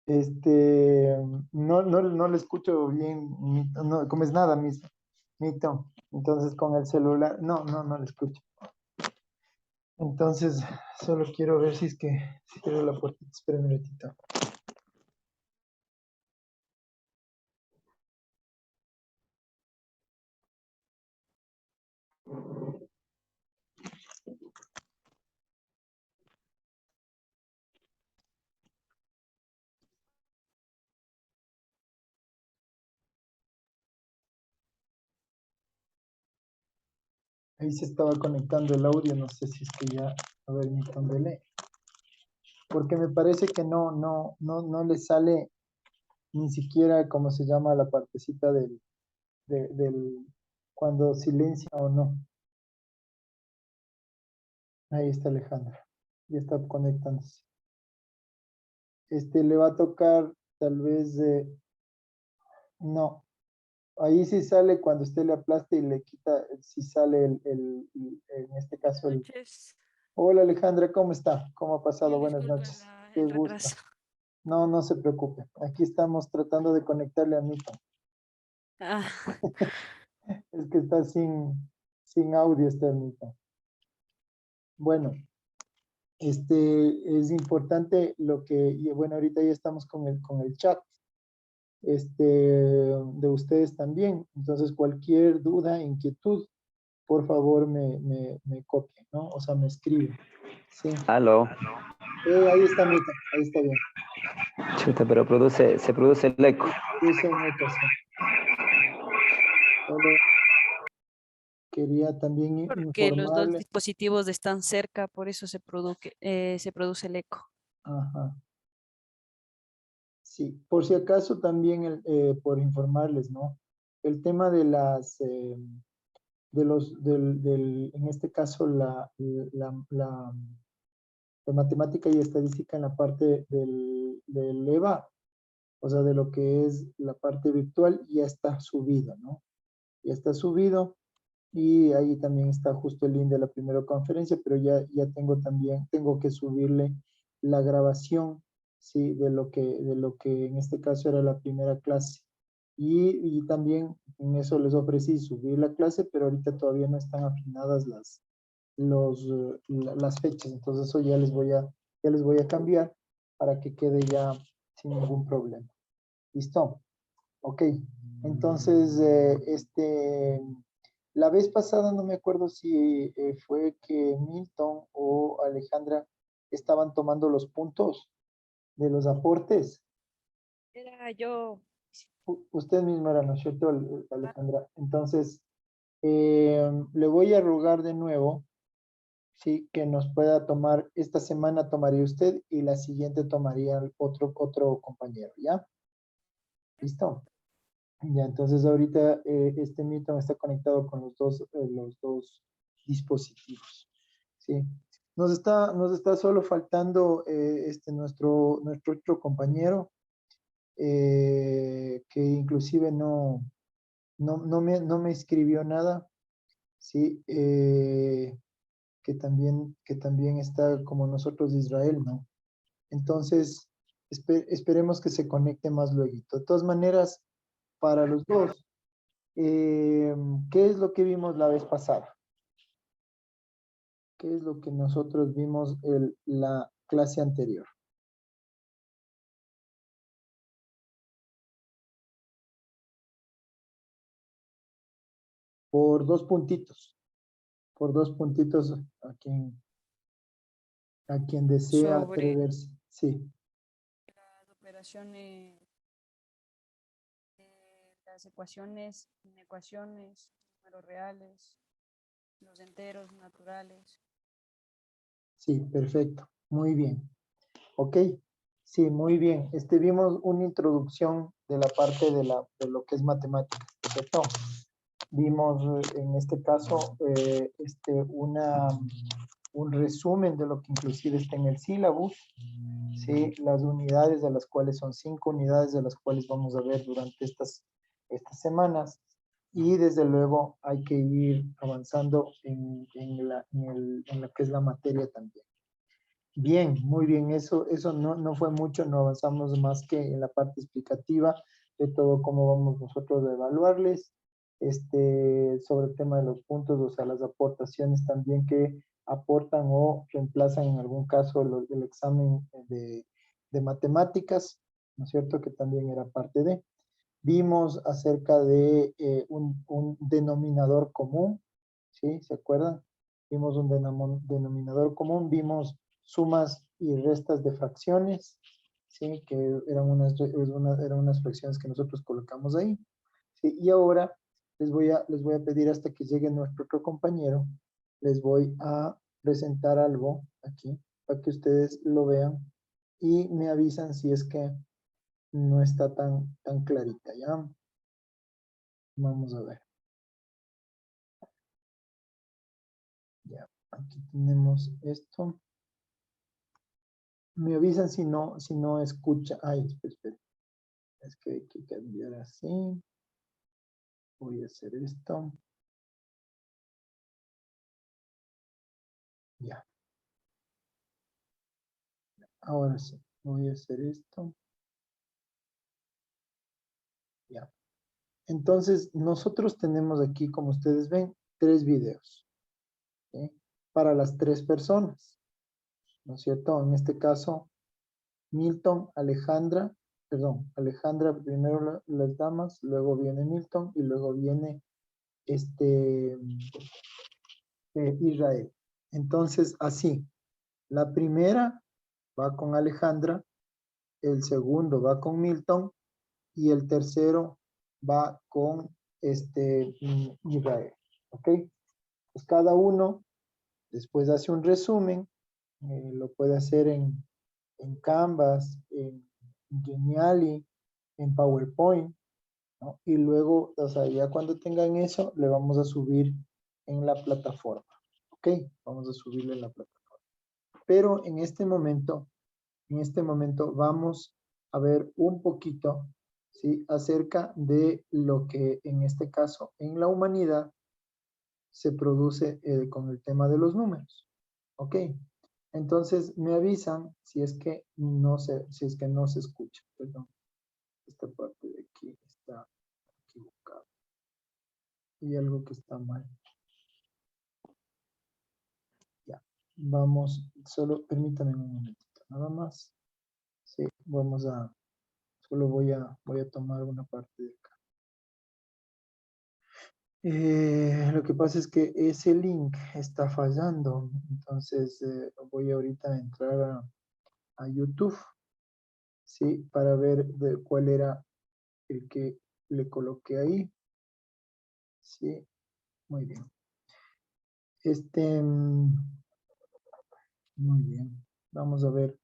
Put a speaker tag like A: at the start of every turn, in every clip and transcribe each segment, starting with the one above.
A: Este, no le escucho bien, no, como es nada, Mito. Entonces con el celular, no le escucho. Entonces, solo quiero ver si quiero la puertita. Espera un minutito. Ahí se estaba conectando el audio, no sé si es que ya, a ver, Mito, dele. Porque me parece que no le sale ni siquiera cómo se llama la partecita del cuando silencia o no. Ahí está Alejandra. Ya está conectándose. Le va a tocar tal vez, no. Ahí sí sale cuando usted le aplaste y le quita, sí sale en este caso el...
B: Noches.
A: Hola Alejandra, ¿cómo está? ¿Cómo ha pasado?
B: Bien,
A: Buenas
B: disculpa
A: noches. Qué
B: el
A: gusto.
B: retraso.
A: No se preocupe. Aquí estamos tratando de conectarle a Mito.
B: Ah,
A: Es que está sin audio este Mito. Bueno, es importante y bueno, ahorita ya estamos con el chat. De ustedes también. Entonces, cualquier duda, inquietud, por favor me copien, ¿no? O sea, me escriben. Sí.
C: Aló.
A: Ahí está, Mita, ahí está bien.
C: Chuta, pero se produce el eco.
A: Puse un eco, sí. Solo quería también
B: porque los dos
A: informarle.
B: dispositivos están cerca, por eso se produce el eco.
A: Ajá. Sí, por si acaso también, por informarles, ¿no? El tema de en este caso, de matemática y estadística en la parte del EVA, o sea, de lo que es la parte virtual, ya está subido, ¿no? Ya está subido y ahí también está justo el link de la primera conferencia, pero ya tengo que subirle la grabación, ¿sí? De lo que en este caso era la primera clase. Y también en eso les ofrecí subir la clase, pero ahorita todavía no están afinadas las fechas, entonces eso ya les voy a cambiar para que quede ya sin ningún problema. ¿Listo? Ok. Entonces, la vez pasada no me acuerdo si fue que Milton o Alejandra estaban tomando los puntos de los aportes.
B: Era yo.
A: Usted mismo era, ¿no es cierto, Alejandra? Entonces, le voy a rogar de nuevo, sí, que nos pueda tomar, esta semana tomaría usted y la siguiente tomaría otro compañero, ¿ya? ¿Listo? Ya, entonces ahorita este Milton está conectado con los dos dispositivos, ¿sí? Nos está solo faltando nuestro otro compañero, que inclusive no me escribió nada, ¿sí? Que también está como nosotros de Israel, ¿no? Entonces, esperemos que se conecte más luego. De todas maneras, para los dos, ¿qué es lo que vimos la vez pasada? ¿Qué es lo que nosotros vimos la clase anterior? Por dos puntitos. Por dos puntitos a quien desea
B: Sobre
A: atreverse. Sí,
B: las operaciones, las ecuaciones, inecuaciones, números reales, los enteros naturales.
A: sí, perfecto. Muy bien. Ok. Sí, muy bien. Vimos una introducción de la parte de lo que es matemáticas, ¿correcto? Vimos en este caso un resumen de lo que inclusive está en el sílabus, ¿sí? Las unidades de las cuales son 5 unidades de las cuales vamos a ver durante estas semanas, y desde luego hay que ir avanzando en lo que es la materia también. Bien, muy bien. Eso no fue mucho, no avanzamos más que en la parte explicativa de todo cómo vamos nosotros a evaluarles. Sobre el tema de los puntos, o sea, las aportaciones también que aportan o reemplazan en algún caso el examen de matemáticas, ¿no es cierto? Que también era parte de. Vimos acerca de un denominador común, ¿sí? ¿Se acuerdan? Vimos un denominador común, vimos sumas y restas de fracciones, ¿sí? Que eran unas fracciones que nosotros colocamos ahí, ¿sí? Y ahora les voy a pedir hasta que llegue nuestro otro compañero, les voy a presentar algo aquí para que ustedes lo vean y me avisan si es que no está tan clarita, ¿ya? Vamos a ver. Ya, aquí tenemos esto. Me avisan si no escucha. Ay, espera. Es que hay que cambiar así. Voy a hacer esto. Ya. Ahora sí. Voy a hacer esto. Ya. Entonces, nosotros tenemos aquí, como ustedes ven, 3 videos. ¿Sí? Para las 3 personas. ¿No es cierto? En este caso, Milton, Alejandra, perdón, Alejandra primero las damas, luego viene Milton y luego viene Israel. Entonces, así, la primera va con Alejandra, el segundo va con Milton y el tercero va con Israel. ¿Ok? Pues cada uno después hace un resumen, lo puede hacer en Canvas, en Geniali, en PowerPoint, ¿no? Y luego, o sea, ya cuando tengan eso, le vamos a subir en la plataforma. ¿Ok? Vamos a subirle en la plataforma. Pero en este momento vamos a ver un poquito, ¿sí? Acerca de lo que en este caso en la humanidad se produce con el tema de los números. ¿Ok? Entonces me avisan si es que si es que no se escucha. Perdón, esta parte de aquí está equivocada. Hay algo que está mal. Ya, vamos, solo permítanme un momentito, nada más. Sí, solo voy a tomar una parte de acá. Lo que pasa es que ese link está fallando, entonces voy ahorita a entrar a YouTube, ¿sí? Para ver cuál era el que le coloqué ahí, ¿sí? Muy bien. Muy bien. Vamos a ver.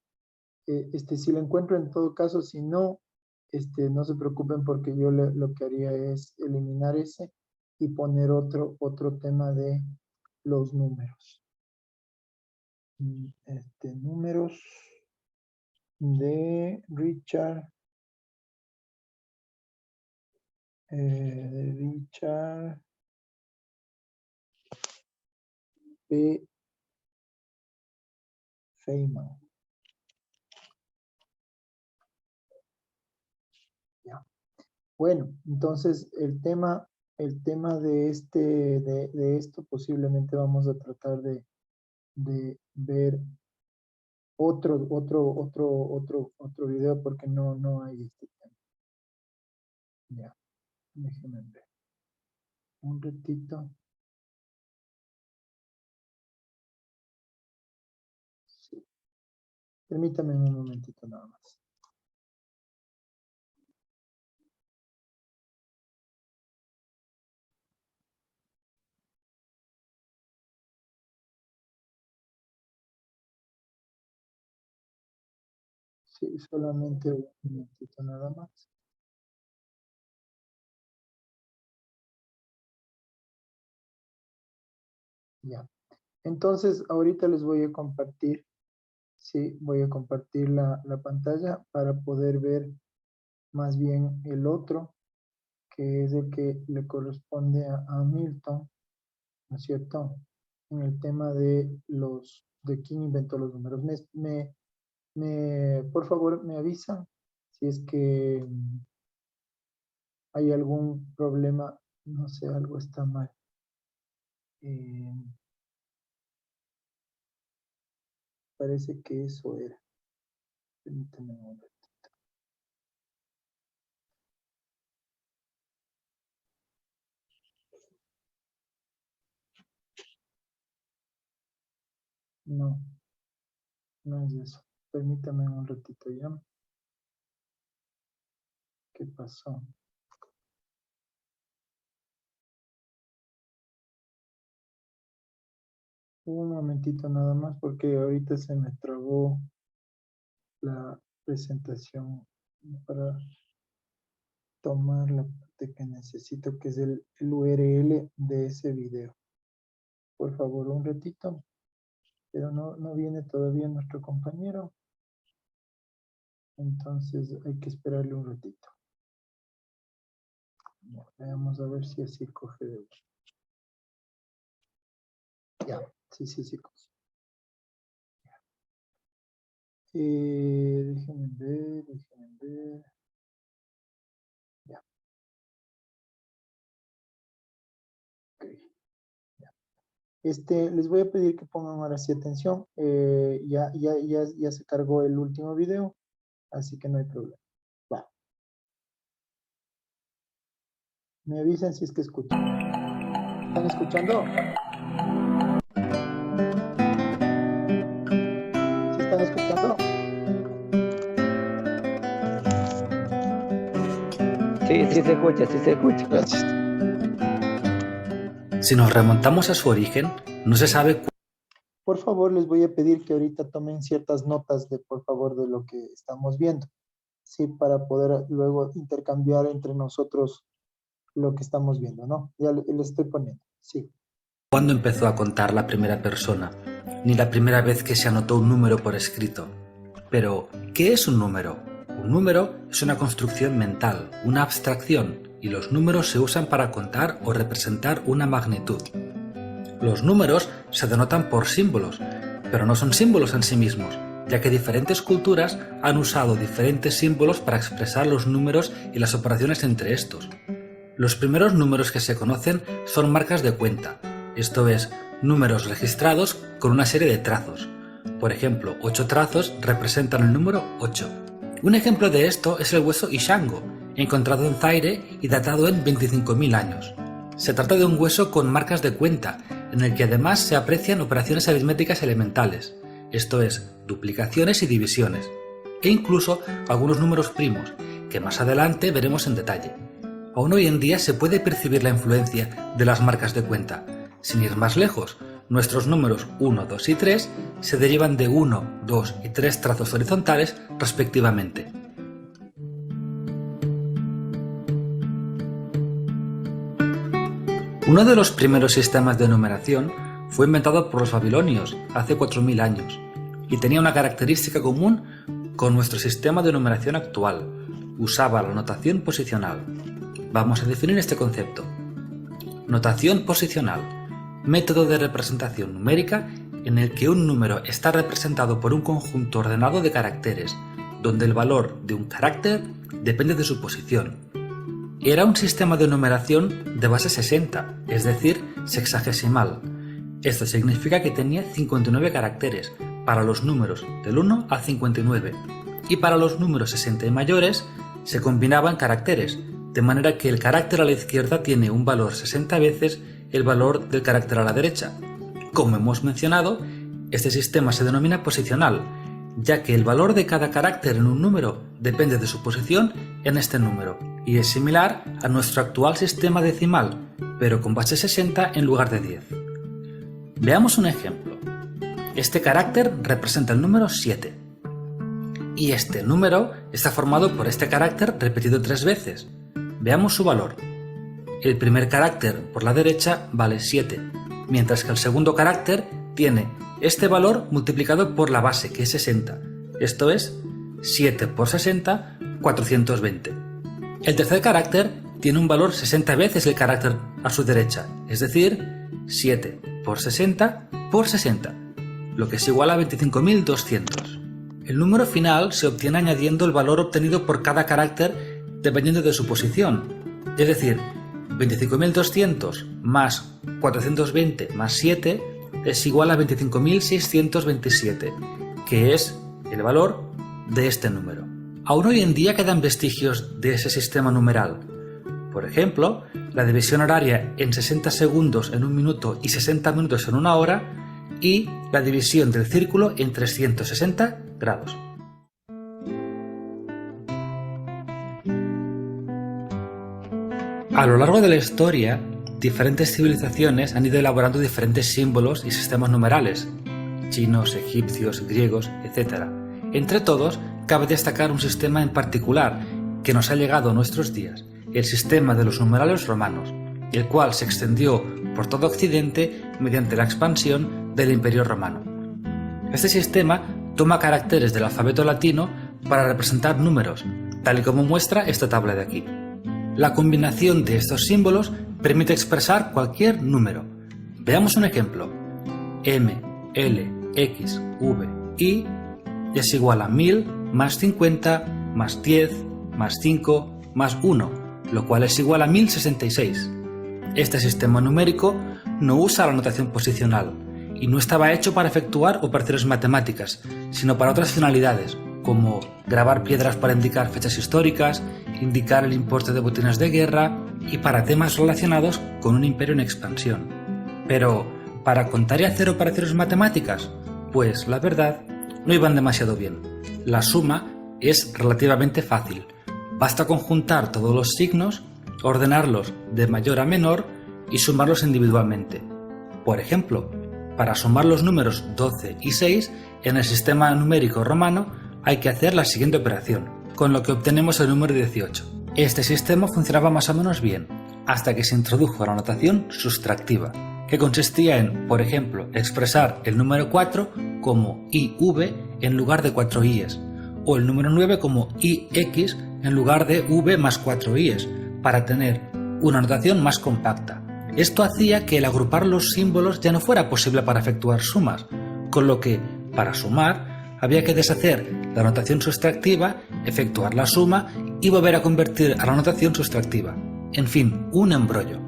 A: Si lo encuentro en todo caso, si no, no se preocupen porque yo lo que haría es eliminar ese y poner otro tema de los números. Números de Richard P. Feynman. Ya. Bueno, entonces el tema de esto posiblemente vamos a tratar de ver otro video porque no hay este tema. Ya, déjenme ver. Un ratito. Sí. Permítame un momentito nada más. Sí, solamente un momentito nada más. Ya. Entonces, ahorita les voy a compartir, sí, voy a compartir la pantalla para poder ver más bien el otro, que es el que le corresponde a Milton, ¿no es cierto? En el tema de los de quién inventó los números. Por favor, me avisan si es que hay algún problema, no sé, algo está mal. Parece que eso era. Permítame un momento. No, no es eso. Permítame un ratito ya. ¿Qué pasó? Un momentito nada más porque ahorita se me trabó la presentación para tomar la parte que necesito, que es el URL de ese video. Por favor, un ratito. Pero no viene todavía nuestro compañero. Entonces hay que esperarle un ratito. Ya, veamos a ver si así coge de vuelta. Ya, sí coge. Déjenme ver. Ya. Ok. Ya. Les voy a pedir que pongan ahora sí atención. Ya se cargó el último video, así que no hay problema. Va. Me avisan si es que escuchan. ¿Están escuchando? ¿Sí están escuchando?
C: Sí, sí se escucha.
A: Gracias.
D: Si nos remontamos a su origen, no se sabe
A: Por favor, les voy a pedir que ahorita tomen ciertas notas por favor, de lo que estamos viendo. Sí, para poder luego intercambiar entre nosotros lo que estamos viendo, ¿no? Ya le estoy poniendo, sí.
D: cuándo empezó a contar la primera persona, ni la primera vez que se anotó un número por escrito. Pero, ¿qué es un número? Un número es una construcción mental, una abstracción, y los números se usan para contar o representar una magnitud. Los números se denotan por símbolos, pero no son símbolos en sí mismos, ya que diferentes culturas han usado diferentes símbolos para expresar los números y las operaciones entre estos. Los primeros números que se conocen son marcas de cuenta, esto es, números registrados con una serie de trazos. Por ejemplo, 8 trazos representan el número 8. Un ejemplo de esto es el hueso Ishango, encontrado en Zaire y datado en 25.000 años. Se trata de un hueso con marcas de cuenta, en el que además se aprecian operaciones aritméticas elementales, esto es, duplicaciones y divisiones, e incluso algunos números primos, que más adelante veremos en detalle. Aún hoy en día se puede percibir la influencia de las marcas de cuenta. Sin ir más lejos, nuestros números 1, 2 y 3 se derivan de 1, 2 y 3 trazos horizontales respectivamente. Uno de los primeros sistemas de numeración fue inventado por los babilonios hace 4.000 años y tenía una característica común con nuestro sistema de numeración actual. Usaba la notación posicional. Vamos a definir este concepto. Notación posicional. Método de representación numérica en el que un número está representado por un conjunto ordenado de caracteres, donde el valor de un carácter depende de su posición. Era un sistema de numeración de base 60, es decir, sexagesimal. Esto significa que tenía 59 caracteres para los números del 1 al 59, y para los números 60 y mayores se combinaban caracteres, de manera que el carácter a la izquierda tiene un valor 60 veces el valor del carácter a la derecha. Como hemos mencionado, este sistema se denomina posicional, ya que el valor de cada carácter en un número depende de su posición en este número, y es similar a nuestro actual sistema decimal, pero con base 60 en lugar de 10. Veamos un ejemplo. Este carácter representa el número 7, y este número está formado por este carácter repetido 3 veces. Veamos su valor. El primer carácter por la derecha vale 7, mientras que el segundo carácter tiene este valor multiplicado por la base, que es 60. Esto es 7 por 60, 420. El tercer carácter tiene un valor 60 veces el carácter a su derecha, es decir, 7 por 60 por 60. lo que es igual a 25.200. El número final se obtiene añadiendo el valor obtenido por cada carácter dependiendo de su posición, es decir, 25.200 más 420 más 7 es igual a 25.627, que es el valor de este número. Aún hoy en día quedan vestigios de ese sistema numeral. Por ejemplo, la división horaria en 60 segundos en un minuto y 60 minutos en una hora, y la división del círculo en 360 grados. A lo largo de la historia, diferentes civilizaciones han ido elaborando diferentes símbolos y sistemas numerales, chinos, egipcios, griegos, etc. Entre todos, cabe destacar un sistema en particular que nos ha llegado a nuestros días, el sistema de los numerales romanos, el cual se extendió por todo Occidente mediante la expansión del Imperio Romano. Este sistema toma caracteres del alfabeto latino para representar números, tal y como muestra esta tabla de aquí. La combinación de estos símbolos permite expresar cualquier número. Veamos un ejemplo. M, L, X, V, Y es igual a 1000 más 50 más 10 más 5 más 1, lo cual es igual a 1066. Este sistema numérico no usa la notación posicional y no estaba hecho para efectuar operaciones matemáticas, sino para otras finalidades, como grabar piedras para indicar fechas históricas, indicar el importe de botines de guerra y para temas relacionados con un imperio en expansión. Pero, ¿para contar y hacer operaciones matemáticas? Pues, la verdad, no iban demasiado bien. La suma es relativamente fácil. Basta conjuntar todos los signos, ordenarlos de mayor a menor y sumarlos individualmente. Por ejemplo, para sumar los números 12 y 6 en el sistema numérico romano hay que hacer la siguiente operación, con lo que obtenemos el número 18. Este sistema funcionaba más o menos bien, hasta que se introdujo la notación sustractiva, que consistía en, por ejemplo, expresar el número 4 como IV en lugar de 4 I's, o el número 9 como IX en lugar de V más 4 I's, para tener una notación más compacta. Esto hacía que el agrupar los símbolos ya no fuera posible para efectuar sumas, con lo que, para sumar, había que deshacer la notación sustractiva, efectuar la suma y volver a convertir a la notación sustractiva. En fin, un embrollo.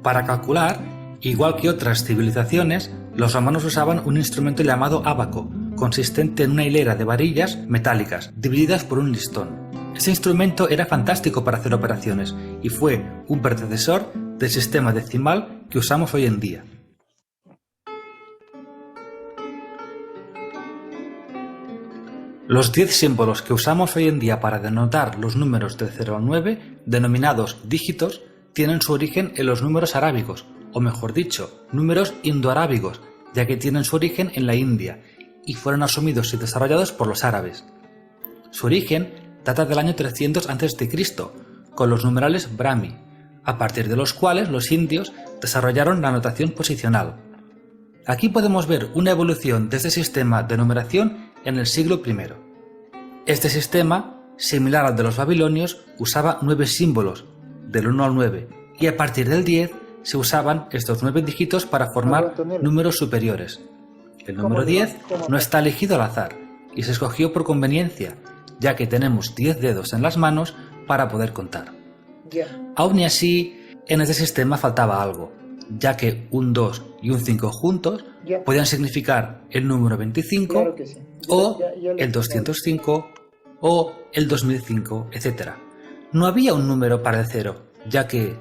D: Para calcular, igual que otras civilizaciones, los romanos usaban un instrumento llamado ábaco, consistente en una hilera de varillas metálicas divididas por un listón. Este instrumento era fantástico para hacer operaciones y fue un predecesor del sistema decimal que usamos hoy en día. Los 10 símbolos que usamos hoy en día para denotar los números del 0 al 9, denominados dígitos, tienen su origen en los números arábigos, o mejor dicho, números indoarábigos, ya que tienen su origen en la India y fueron asumidos y desarrollados por los árabes. Su origen data del año 300 a.C., con los numerales Brahmi, a partir de los cuales los indios desarrollaron la notación posicional. Aquí podemos ver una evolución de este sistema de numeración en el siglo I. Este sistema, similar al de los babilonios, usaba 9 símbolos, del 1 al 9, y a partir del 10 se usaban estos 9 dígitos para formar números superiores. El número 10 no está elegido al azar, y se escogió por conveniencia, ya que tenemos 10 dedos en las manos para poder contar. Aún y así, en este sistema faltaba algo, ya que un 2 y un 5 juntos podían significar el número 25, claro que sí. O el 205 o el 2005, etc. No había un número para el 0, ya que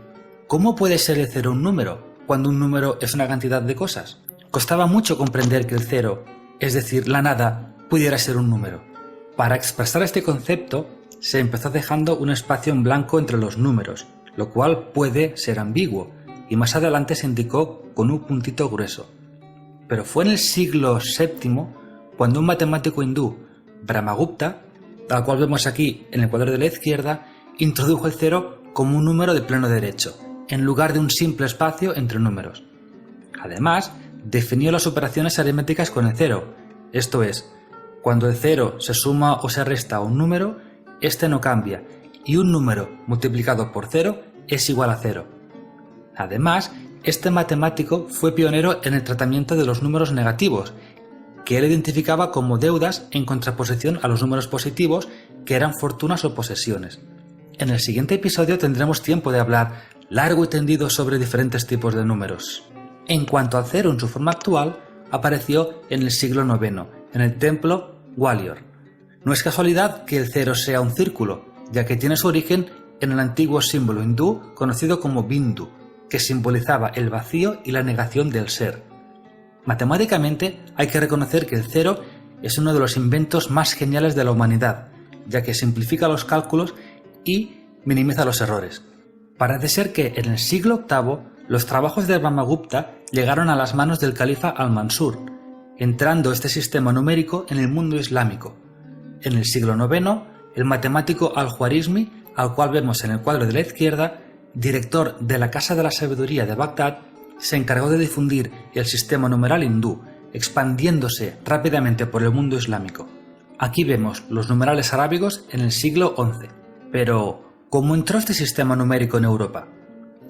D: ¿cómo puede ser el 0 un número cuando un número es una cantidad de cosas? Costaba mucho comprender que el 0, es decir, la nada, pudiera ser un número. Para expresar este concepto, se empezó dejando un espacio en blanco entre los números, lo cual puede ser ambiguo, y más adelante se indicó con un puntito grueso. Pero fue en el siglo VII cuando un matemático hindú, Brahmagupta, al cual vemos aquí en el cuadro de la izquierda, introdujo el 0 como un número de pleno derecho, en lugar de un simple espacio entre números. Además, definió las operaciones aritméticas con el 0, esto es, cuando el 0 se suma o se resta a un número, este no cambia, y un número multiplicado por 0 es igual a 0. Además, este matemático fue pionero en el tratamiento de los números negativos que él identificaba como deudas en contraposición a los números positivos, que eran fortunas o posesiones. En el siguiente episodio tendremos tiempo de hablar largo y tendido sobre diferentes tipos de números. En cuanto al cero en su forma actual, apareció en el siglo IX, en el templo Gwalior. No es casualidad que el cero sea un círculo, ya que tiene su origen en el antiguo símbolo hindú conocido como Bindu, que simbolizaba el vacío y la negación del ser. Matemáticamente hay que reconocer que el cero es uno de los inventos más geniales de la humanidad, ya que simplifica los cálculos y minimiza los errores. Parece ser que en el siglo VIII los trabajos de Brahmagupta llegaron a las manos del califa Al-Mansur, entrando este sistema numérico en el mundo islámico. En el siglo IX, el matemático Al-Khwarizmi, al cual vemos en el cuadro de la izquierda, director de la Casa de la Sabiduría de Bagdad, se encargó de difundir el sistema numeral hindú, expandiéndose rápidamente por el mundo islámico. Aquí vemos los numerales arábigos en el siglo XI. Pero, ¿cómo entró este sistema numérico en Europa?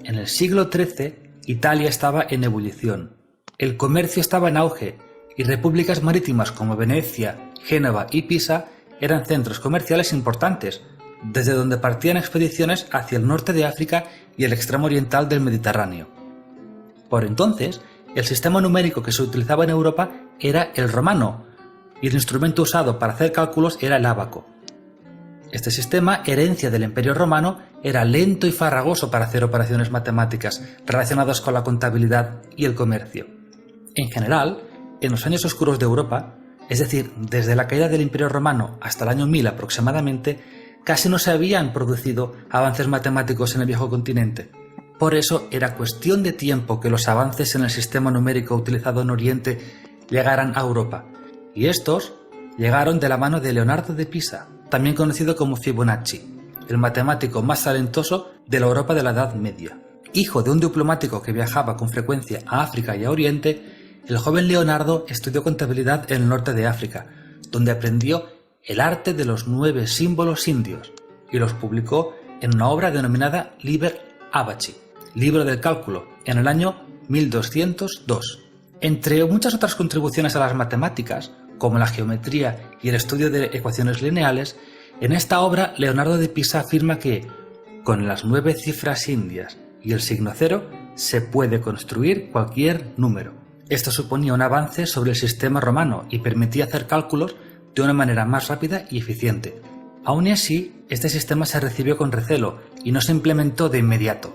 D: En el siglo XIII, Italia estaba en ebullición. El comercio estaba en auge y repúblicas marítimas como Venecia, Génova y Pisa eran centros comerciales importantes, desde donde partían expediciones hacia el norte de África y el extremo oriental del Mediterráneo. Por entonces, el sistema numérico que se utilizaba en Europa era el romano, y el instrumento usado para hacer cálculos era el ábaco. Este sistema, herencia del Imperio Romano, era lento y farragoso para hacer operaciones matemáticas relacionadas con la contabilidad y el comercio. En general, en los años oscuros de Europa, es decir, desde la caída del Imperio Romano hasta el año 1000 aproximadamente, casi no se habían producido avances matemáticos en el viejo continente. Por eso era cuestión de tiempo que los avances en el sistema numérico utilizado en Oriente llegaran a Europa, y estos llegaron de la mano de Leonardo de Pisa, también conocido como Fibonacci, el matemático más talentoso de la Europa de la Edad Media. Hijo de un diplomático que viajaba con frecuencia a África y a Oriente, el joven Leonardo estudió contabilidad en el norte de África, donde aprendió el arte de los 9 símbolos indios y los publicó en una obra denominada Liber Abaci, libro del cálculo, en el año 1202. Entre muchas otras contribuciones a las matemáticas, como la geometría y el estudio de ecuaciones lineales, en esta obra Leonardo de Pisa afirma que, con las 9 cifras indias y el signo cero, se puede construir cualquier número. Esto suponía un avance sobre el sistema romano y permitía hacer cálculos de una manera más rápida y eficiente. Aún así, este sistema se recibió con recelo y no se implementó de inmediato.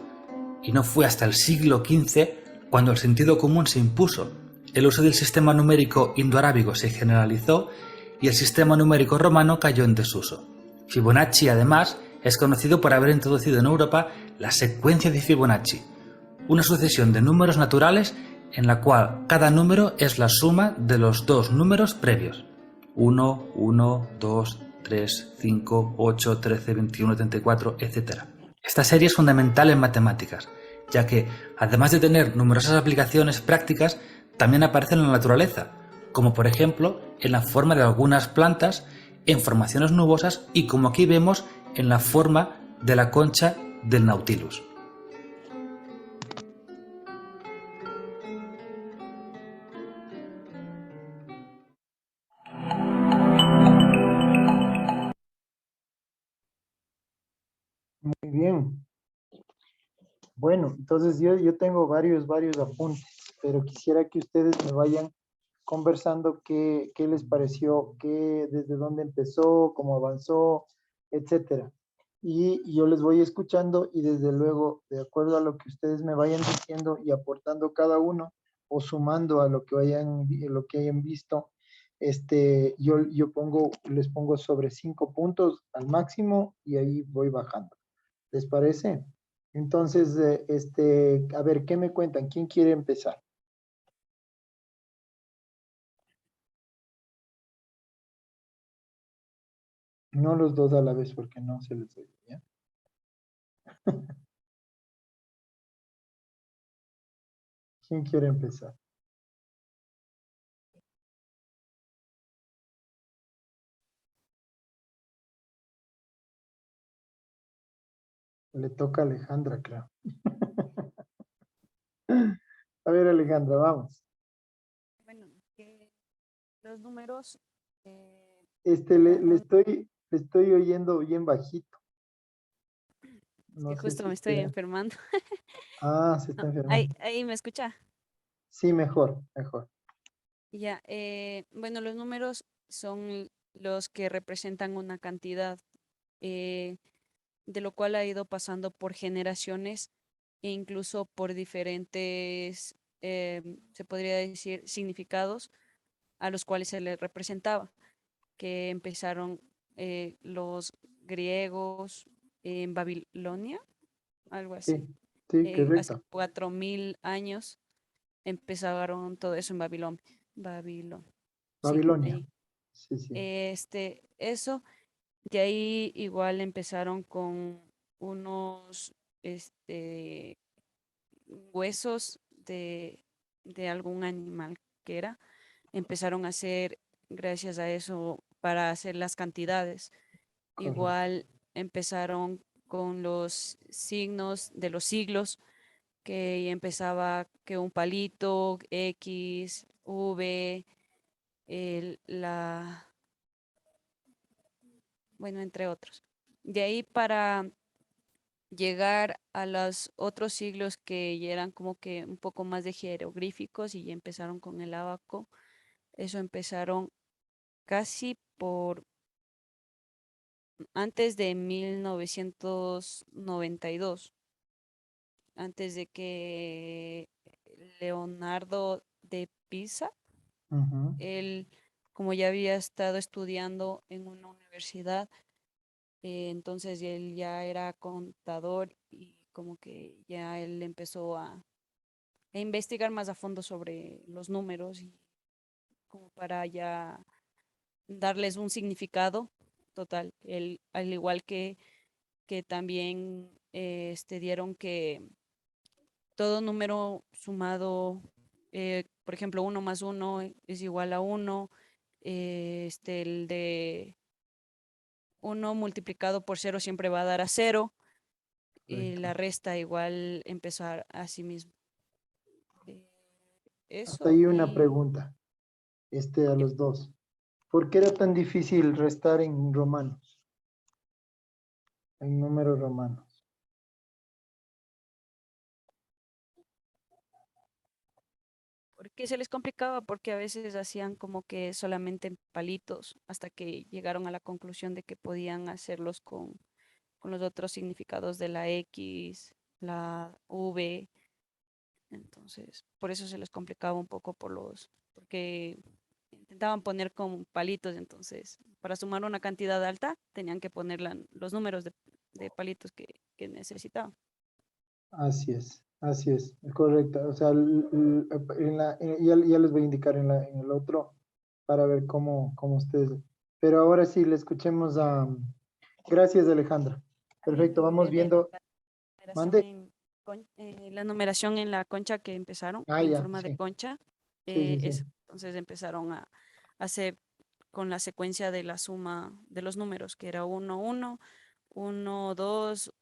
D: Y no fue hasta el siglo XV cuando el sentido común se impuso, el uso del sistema numérico indoarábigo se generalizó y el sistema numérico romano cayó en desuso. Fibonacci, además, es conocido por haber introducido en Europa la secuencia de Fibonacci, una sucesión de números naturales en la cual cada número es la suma de los dos números previos. 1, 1, 2, 3, 5, 8, 13, 21, 34, etc. Esta serie es fundamental en matemáticas, ya que, además de tener numerosas aplicaciones prácticas, también aparece en la naturaleza, como por ejemplo en la forma de algunas plantas, en formaciones nubosas y como aquí vemos en la forma de la concha del Nautilus.
A: Muy bien. Bueno, entonces yo tengo varios apuntes, pero quisiera que ustedes me vayan conversando qué les pareció, desde dónde empezó, cómo avanzó, etcétera. Y yo les voy escuchando y desde luego, de acuerdo a lo que ustedes me vayan diciendo y aportando cada uno o sumando a lo que hayan visto, yo les pongo sobre 5 puntos al máximo y ahí voy bajando. ¿Les parece? Entonces, a ver, ¿qué me cuentan? ¿Quién quiere empezar? No los dos a la vez porque no se les oye, ¿ya? ¿Quién quiere empezar? Le toca a Alejandra, creo. A ver, Alejandra, vamos.
B: Bueno, que Los números
A: Le estoy oyendo bien bajito. No
B: que
A: sé
B: justo
A: si
B: me estoy
A: quiera.
B: enfermando.
A: Ah, se
B: No,
A: está enfermando.
B: ahí me escucha.
A: Sí, mejor, mejor.
B: Ya, bueno, los números son los que representan una cantidad, eh, de lo cual ha ido pasando por generaciones e incluso por diferentes, se podría decir, significados a los cuales se les representaba, que empezaron los griegos en Babilonia, algo así.
A: Sí, sí,
B: Hace
A: correcto.
B: 4000 años empezaron todo eso en Babilón. Sí,
A: Babilonia.
B: ahí.
A: Sí, sí.
B: Eso, de ahí igual empezaron con unos este, huesos de algún animal que era. Empezaron a hacer, gracias a eso, para hacer las cantidades.
A: Correcto.
B: Igual empezaron con los signos de los siglos, que empezaba que un palito, X, V, bueno, entre otros. De ahí para llegar a los otros siglos que ya eran como que un poco más de jeroglíficos y ya empezaron con el ábaco. Eso empezaron casi por antes de 1992, antes de que Leonardo de Pisa,
A: Ujú.
B: él, como ya había estado estudiando en una universidad, entonces él ya era contador y como que ya él empezó a investigar más a fondo sobre los números y como para ya darles un significado total. Él, al igual que también dieron que todo número sumado, por ejemplo, uno más uno es igual a uno, el de uno multiplicado por cero siempre va a dar a cero, y
A: Correcto.
B: la resta igual empezar a sí mismo. Eh,
A: Hasta
B: Eso
A: ahí una
B: y
A: pregunta, a
B: ya,
A: los dos. ¿Por qué era tan difícil restar en romanos, en números romanos?
B: porque se les complicaba, porque a veces hacían como que solamente en palitos, hasta que llegaron a la conclusión de que podían hacerlos con los otros significados de la X, la V. Entonces, por eso se les complicaba un poco porque intentaban poner con palitos. Entonces, para sumar una cantidad alta, tenían que poner los números de palitos que necesitaban.
A: Así es, correcto. O sea, ya les voy a indicar en el otro para ver cómo ustedes. Pero ahora sí, le escuchemos a. Gracias, Alejandra. Perfecto,
B: También
A: vamos viendo. Mande.
B: la numeración en la concha que empezaron,
A: Ah,
B: en
A: ya,
B: forma de
A: sí,
B: concha,
A: sí, sí, sí.
B: entonces empezaron a hacer con la secuencia de la suma de los números, que era 1, 1, 1, 2,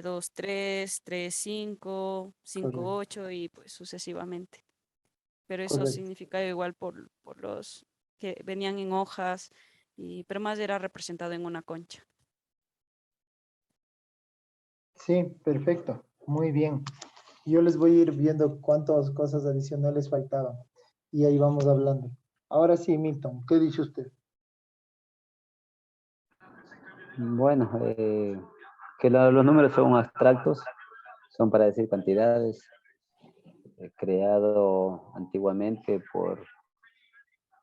B: 2, 3, 3, 5, 5,
A: Correcto,
B: 8 y pues sucesivamente. Pero eso
A: correcto.
B: significaba igual por los que venían en hojas, pero más era representado en una concha.
A: Sí, perfecto. Muy bien. Yo les voy a ir viendo cuántas cosas adicionales faltaban y ahí vamos hablando. Ahora sí, Milton, ¿qué dice usted?
C: Bueno, que los números son abstractos, son para decir cantidades, creado antiguamente por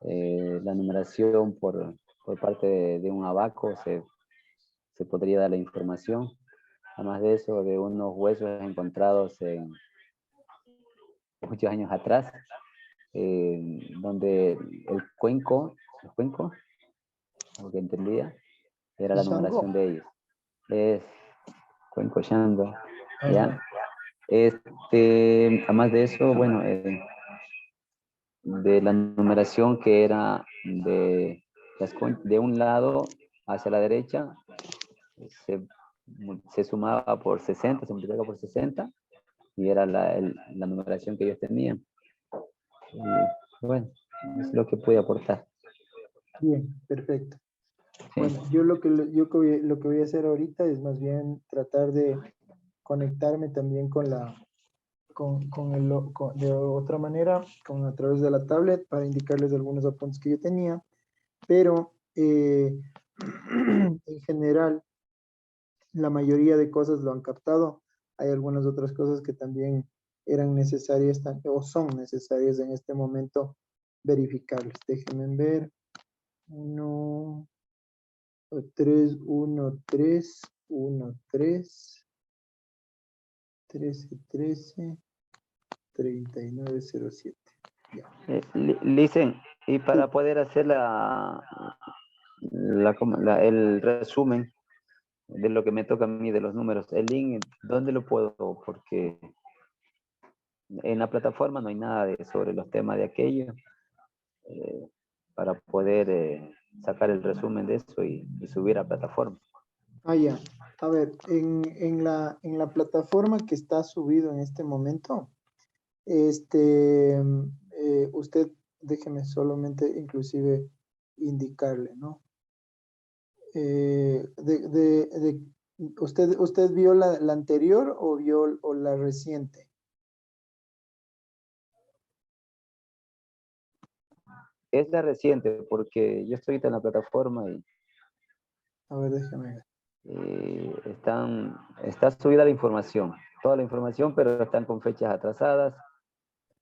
C: la numeración por parte de un abaco, se podría dar la información. Además de eso, de unos huesos encontrados en muchos años atrás, donde el cuenco, lo que entendía, era la
A: Ishango.
C: numeración de ellos. Es cuenco Shango,
A: Ajá,
C: ¿ya? Además de eso, bueno, de la numeración que era de un lado hacia la derecha, se, se sumaba por 60, se multiplicaba por 60, y era la numeración que ellos tenían. Y bueno, es lo que pude aportar.
A: Bien, perfecto.
C: Sí.
A: Bueno, yo lo que voy a hacer ahorita es más bien tratar de conectarme también con de otra manera, a través de la tablet para indicarles algunos apuntes que yo tenía, pero en general la mayoría de cosas lo han captado. Hay algunas otras cosas que también eran necesarias o son necesarias en este momento verificarles. Déjenme ver. 1, 3, 1, 3, 1, 3, 13, 13, 3907. Ya.
C: Listen, y para
A: Sí.
C: poder hacer el resumen de lo que me toca a mí de los números, el link, ¿dónde lo puedo? Porque en la plataforma no hay nada sobre los temas de aquello, para poder sacar el resumen de eso y subir a plataforma.
A: Ah, ya. A ver, en la plataforma que está subido en este momento, usted, déjeme solamente inclusive indicarle, ¿no? ¿Usted vio la anterior o vio la reciente?
C: Es la reciente, porque yo estoy ahorita en la plataforma y
A: A ver, déjeme ver.
C: está subida la información, toda la información, pero están con fechas atrasadas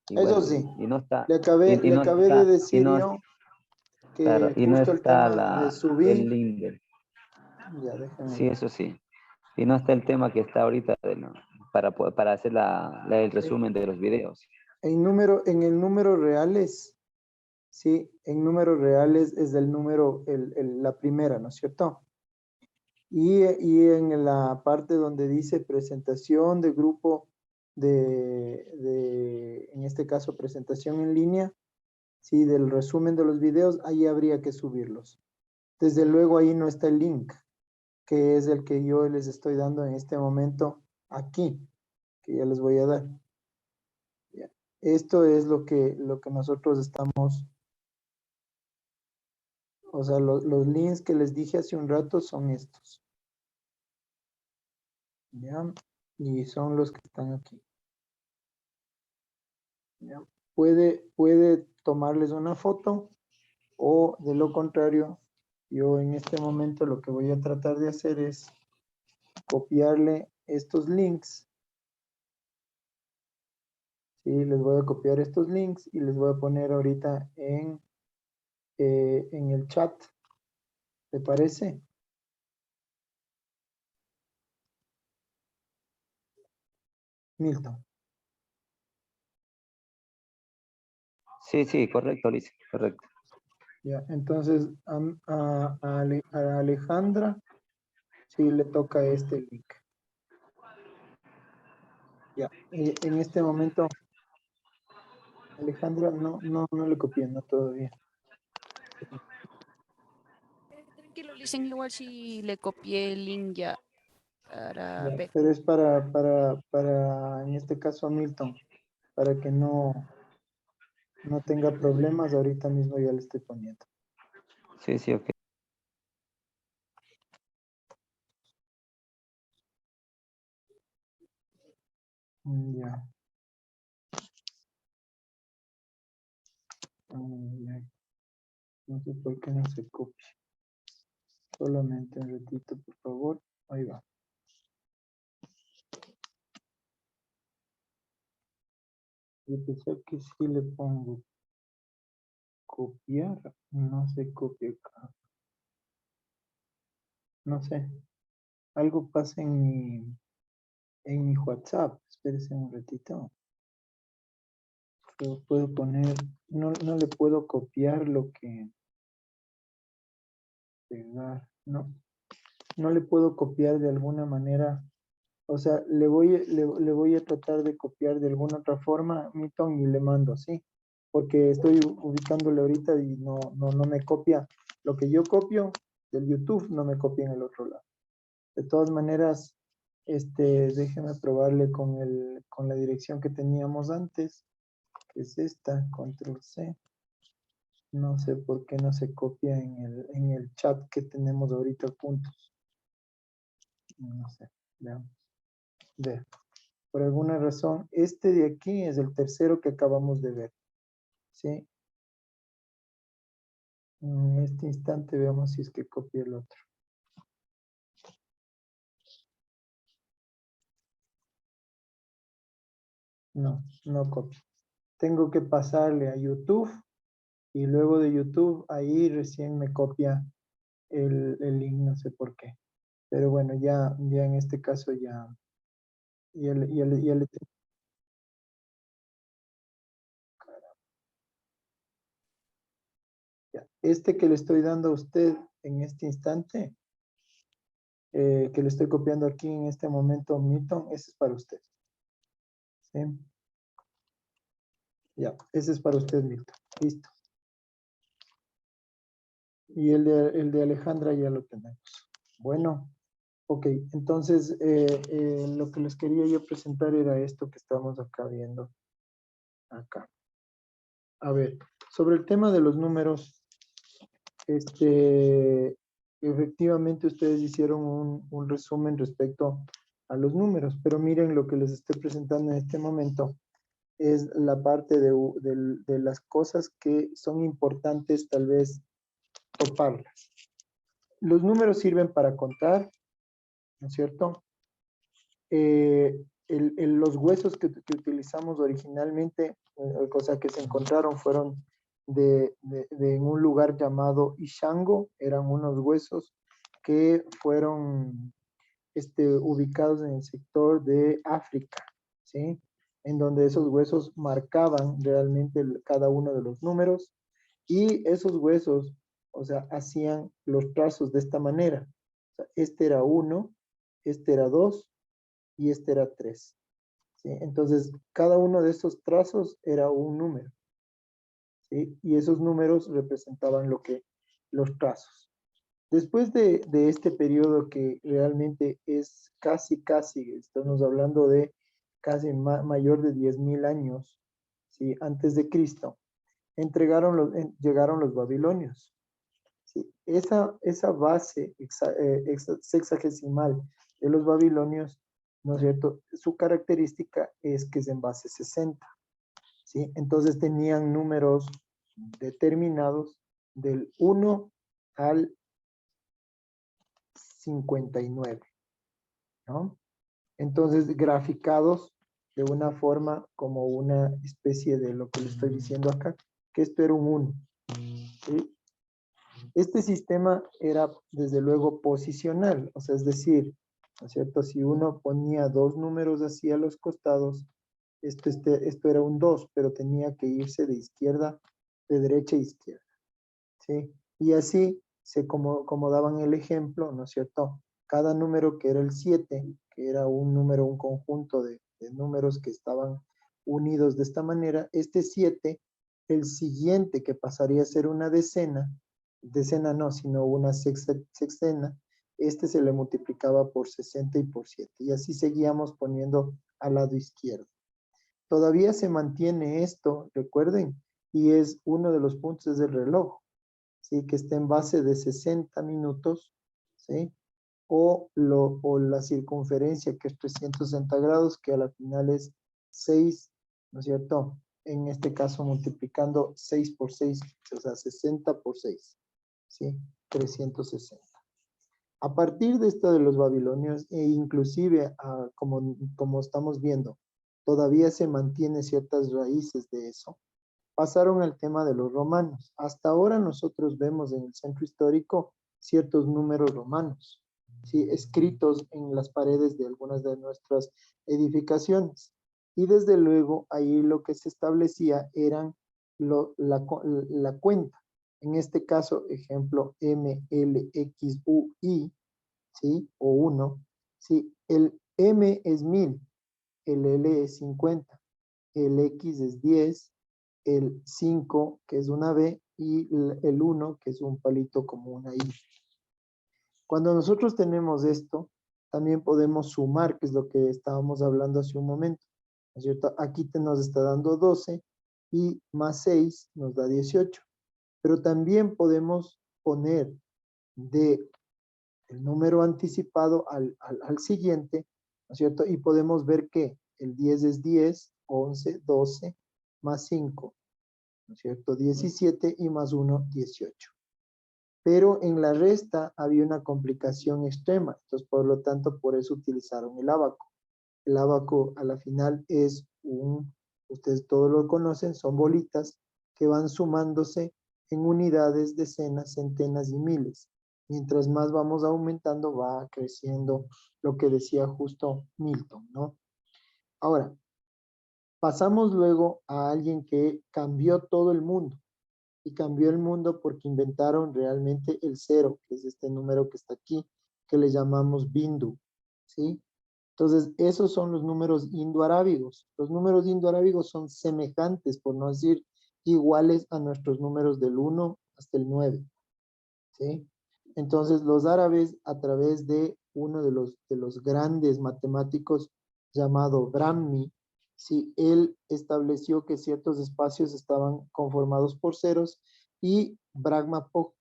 C: y
A: Eso
C: bueno,
A: sí,
C: y no está,
A: le
C: no
A: acabé de
C: está,
A: decir yo
C: claro,
A: que
C: y no
A: justo el
C: está
A: tema de
C: el
A: subir,
C: link
A: ya déjeme
C: sí,
A: ver.
C: eso sí, y no está el tema que está ahorita para hacer el resumen de los videos.
A: En el número reales, sí, en números reales es del número, la primera, ¿no es cierto? Y en la parte donde dice presentación de grupo en este caso, presentación en línea, sí, del resumen de los videos, ahí habría que subirlos. Desde luego ahí no está el link, que es el que yo les estoy dando en este momento aquí, que ya les voy a dar. Ya. Esto es lo que nosotros estamos, o sea, los links que les dije hace un rato son estos. ¿Ya? Y son los que están aquí. ¿Ya? Puede tomarles una foto o de lo contrario, yo en este momento lo que voy a tratar de hacer es copiarle estos links. Sí, les voy a copiar estos links y les voy a poner ahorita en el chat. ¿Te parece? Milton.
C: Sí, correcto, Liz, correcto.
A: Ya, entonces a Alejandra sí le toca este link. Ya, en este momento, Alejandra no le copié, no todavía.
B: Tranquilo, listen, igual si le copié el link ya para
A: Ya,
B: ver.
A: pero es en este caso a Milton, para que no tenga problemas, ahorita mismo ya le estoy poniendo.
C: Sí, ok.
A: Ya. Ya. No sé por qué no se copia. Solamente un ratito, por favor. Ahí va. Yo pensé que si le pongo copiar, no se copia acá. No sé. Algo pasa en mi WhatsApp. Espérese un ratito. Pero puedo poner, no le puedo copiar lo que pegar. No le puedo copiar de alguna manera. O sea, le voy a tratar de copiar de alguna otra forma, Milton, y le mando, ¿sí? Porque estoy ubicándole ahorita y no me copia. Lo que yo copio del YouTube no me copia en el otro lado. De todas maneras, déjeme probarle con la dirección que teníamos antes, que es esta, control C. No sé por qué no se copia en el chat que tenemos ahorita juntos. No sé, veamos. Ve. Por alguna razón, este de aquí es el tercero que acabamos de ver. ¿Sí? En este instante veamos si es que copia el otro. No, no copia. Tengo que pasarle a YouTube y luego de YouTube ahí recién me copia el link, no sé por qué. Pero bueno, ya en este caso ya le tengo. Ya. Este que le estoy dando a usted en este instante, que le estoy copiando aquí en este momento, Milton, ese es para usted. ¿Sí? Ya, ese es para usted, Milton. Listo. Y el de Alejandra ya lo tenemos. Bueno, ok. Entonces, lo que les quería yo presentar era esto que estamos acá viendo. Acá. A ver, sobre el tema de los números, efectivamente ustedes hicieron un resumen respecto a los números, pero miren lo que les estoy presentando en este momento es la parte de las cosas que son importantes tal vez toparlas. Los números sirven para contar, ¿no es cierto? Los huesos que utilizamos originalmente, o sea, que se encontraron fueron en un lugar llamado Ishango, eran unos huesos que fueron ubicados en el sector de África, ¿sí? En donde esos huesos marcaban realmente cada uno de los números y esos huesos, o sea, hacían los trazos de esta manera. O sea, este era 1, este era 2 y este era 3. ¿Sí? Entonces, cada uno de esos trazos era un número. ¿Sí? Y esos números representaban los trazos. Después de este periodo que realmente es casi, estamos hablando de casi mayor de 10.000 años, ¿sí? Antes de Cristo, llegaron los babilonios. ¿Sí? Esa base sexagesimal de los babilonios, ¿no es cierto? Su característica es que es en base 60. ¿Sí? Entonces tenían números determinados del 1 al 59, ¿no? Entonces, graficados de una forma como una especie de lo que le estoy diciendo acá, que esto era un 1. ¿Sí? Este sistema era, desde luego, posicional, o sea, es decir, ¿no es cierto? Si uno ponía dos números así a los costados, esto era un 2, pero tenía que irse de derecha a izquierda, ¿sí? Y así, como daban el ejemplo, ¿no es cierto? Cada número que era el 7, que era un número, un conjunto de números que estaban unidos de esta manera, este 7, el siguiente que pasaría a ser una decena no, sino una sextena, se le multiplicaba por 60 y por 7. Y así seguíamos poniendo al lado izquierdo. Todavía se mantiene esto, recuerden, y es uno de los puntos del reloj, ¿sí? Que está en base de 60 minutos, ¿sí? O la circunferencia, que es 360 grados, que a la final es 6, ¿no es cierto? En este caso multiplicando 6 por 6, o sea, 60 por 6, ¿sí? 360. A partir de esto de los babilonios, e inclusive como estamos viendo, todavía se mantiene ciertas raíces de eso, pasaron al tema de los romanos. Hasta ahora nosotros vemos en el centro histórico ciertos números romanos, ¿sí? Escritos en las paredes de algunas de nuestras edificaciones. Y desde luego ahí lo que se establecía eran la cuenta. En este caso, ejemplo, M, L, X, U, I, ¿sí? O 1, ¿sí? El M es 1000, el L es 50, el X es 10, el 5, que es una B, y el 1, que es un palito como una I. Cuando nosotros tenemos esto, también podemos sumar, que es lo que estábamos hablando hace un momento, ¿no es cierto? Aquí nos está dando 12 y más 6 nos da 18. Pero también podemos poner de el número anticipado al siguiente, ¿no es cierto? Y podemos ver que el 10 es 10, 11, 12, más 5, ¿no es cierto? 17 y más 1, 18. Pero en la resta había una complicación extrema, entonces por lo tanto por eso utilizaron el ábaco. El ábaco a la final es ustedes todos lo conocen, son bolitas que van sumándose en unidades, decenas, centenas y miles. Mientras más vamos aumentando, va creciendo lo que decía justo Milton, ¿no? Ahora, pasamos luego a alguien que cambió todo el mundo. Y cambió el mundo porque inventaron realmente el cero, que es este número que está aquí, que le llamamos Bindu, ¿sí? Entonces, esos son los números indoarábigos. Los números indoarábigos son semejantes, por no decir iguales a nuestros números del 1 hasta el 9, ¿sí? Entonces, los árabes, a través de uno de los grandes matemáticos llamado Brahmi, ¿sí? Él estableció que ciertos espacios estaban conformados por ceros y Brahmagupta,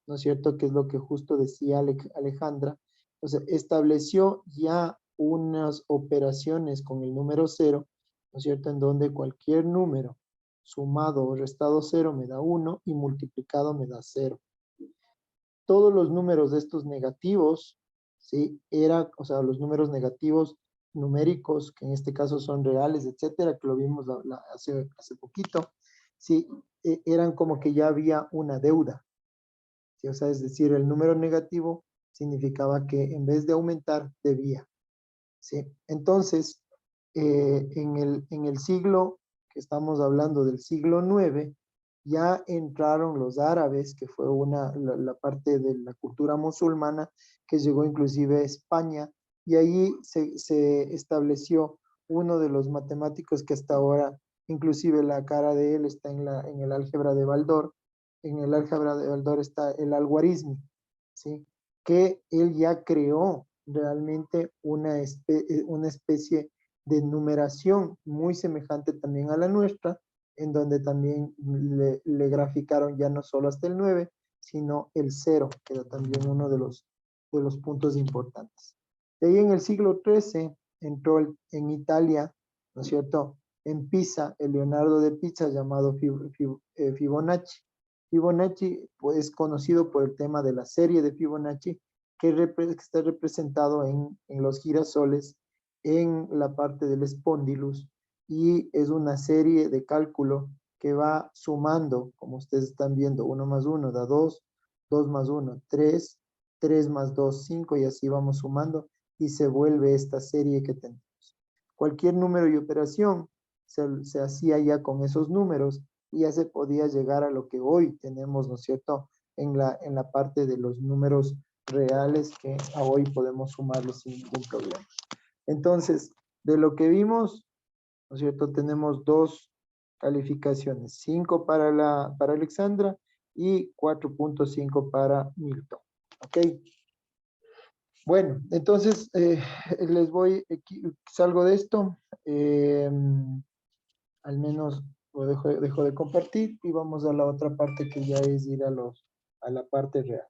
A: ¿no es cierto? Que es lo que justo decía Alejandra. Entonces, estableció ya unas operaciones con el número 0, ¿no es cierto? En donde cualquier número sumado o restado 0 me da 1 y multiplicado me da 0. Todos los números de estos negativos, ¿sí? O sea, los números negativos numéricos, que en este caso son reales, etcétera, que lo vimos hace poquito, ¿sí? Eran como que ya había una deuda, ¿sí? O sea, es decir, el número negativo significaba que en vez de aumentar, debía, ¿sí? Entonces, en el siglo que estamos hablando del siglo IX, ya entraron los árabes, que fue la parte de la cultura musulmana que llegó inclusive a España, y ahí se estableció uno de los matemáticos que hasta ahora, inclusive la cara de él está en el álgebra de Baldor. En el álgebra de Baldor está el algoritmo, ¿sí? Que él ya creó realmente una especie de numeración muy semejante también a la nuestra, en donde también le graficaron ya no solo hasta el 9, sino el 0, que era también uno de los puntos importantes. De ahí en el siglo XIII entró en Italia, ¿no es cierto?, en Pisa, el Leonardo de Pisa, llamado Fibonacci. Fibonacci pues, es conocido por el tema de la serie de Fibonacci, que está representado en los girasoles, en la parte del espóndilus, y es una serie de cálculo que va sumando, como ustedes están viendo, 1 más 1 da 2, 2 más 1, 3, 3 más 2, 5, y así vamos sumando, y se vuelve esta serie que tenemos. Cualquier número y operación se hacía ya con esos números, y ya se podía llegar a lo que hoy tenemos, ¿no es cierto?, en la parte de los números reales, que a hoy podemos sumarlos sin ningún problema. Entonces, de lo que vimos, ¿no es cierto?, tenemos 2 calificaciones, 5 para Alexandra y 4.5 para Milton. ¿Ok? Bueno, entonces salgo de esto, al menos lo dejo de compartir y vamos a la otra parte, que ya es ir a la parte real.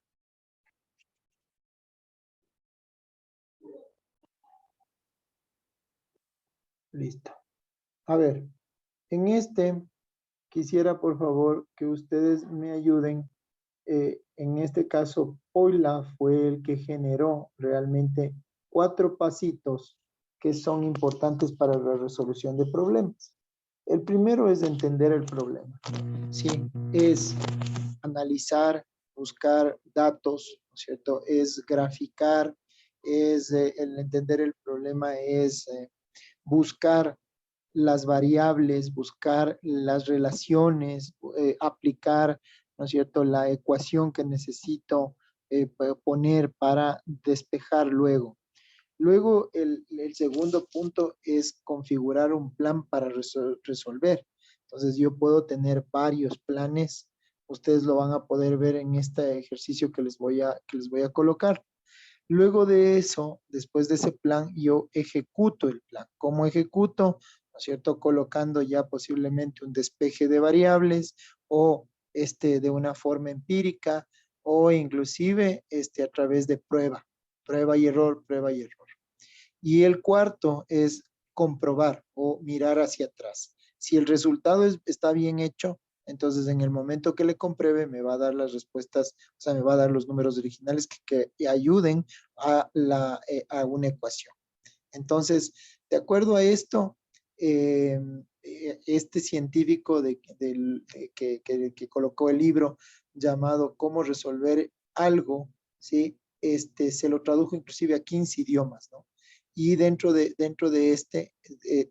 A: Listo. A ver, en quisiera por favor que ustedes me ayuden. En este caso, Poila fue el que generó realmente 4 pasitos que son importantes para la resolución de problemas. El primero es entender el problema. Sí, es analizar, buscar datos, ¿no es cierto? Es graficar, el entender el problema es buscar las variables, buscar las relaciones, aplicar, ¿no es cierto?, la ecuación que necesito poner para despejar luego. Luego, el segundo punto es configurar un plan para resolver. Entonces, yo puedo tener varios planes. Ustedes lo van a poder ver en este ejercicio que les voy a colocar. Luego de eso, después de ese plan, yo ejecuto el plan. ¿Cómo ejecuto? ¿No es cierto? Colocando ya posiblemente un despeje de variables o de una forma empírica o inclusive a través de prueba y error, prueba y error. Y el cuarto es comprobar o mirar hacia atrás. Si el resultado está bien hecho, entonces en el momento que le compruebe me va a dar las respuestas, o sea, me va a dar los números originales que ayuden a una ecuación. Entonces, de acuerdo a esto, este científico que colocó el libro llamado Cómo resolver algo, ¿sí? Se lo tradujo inclusive a 15 idiomas, ¿no? Y dentro de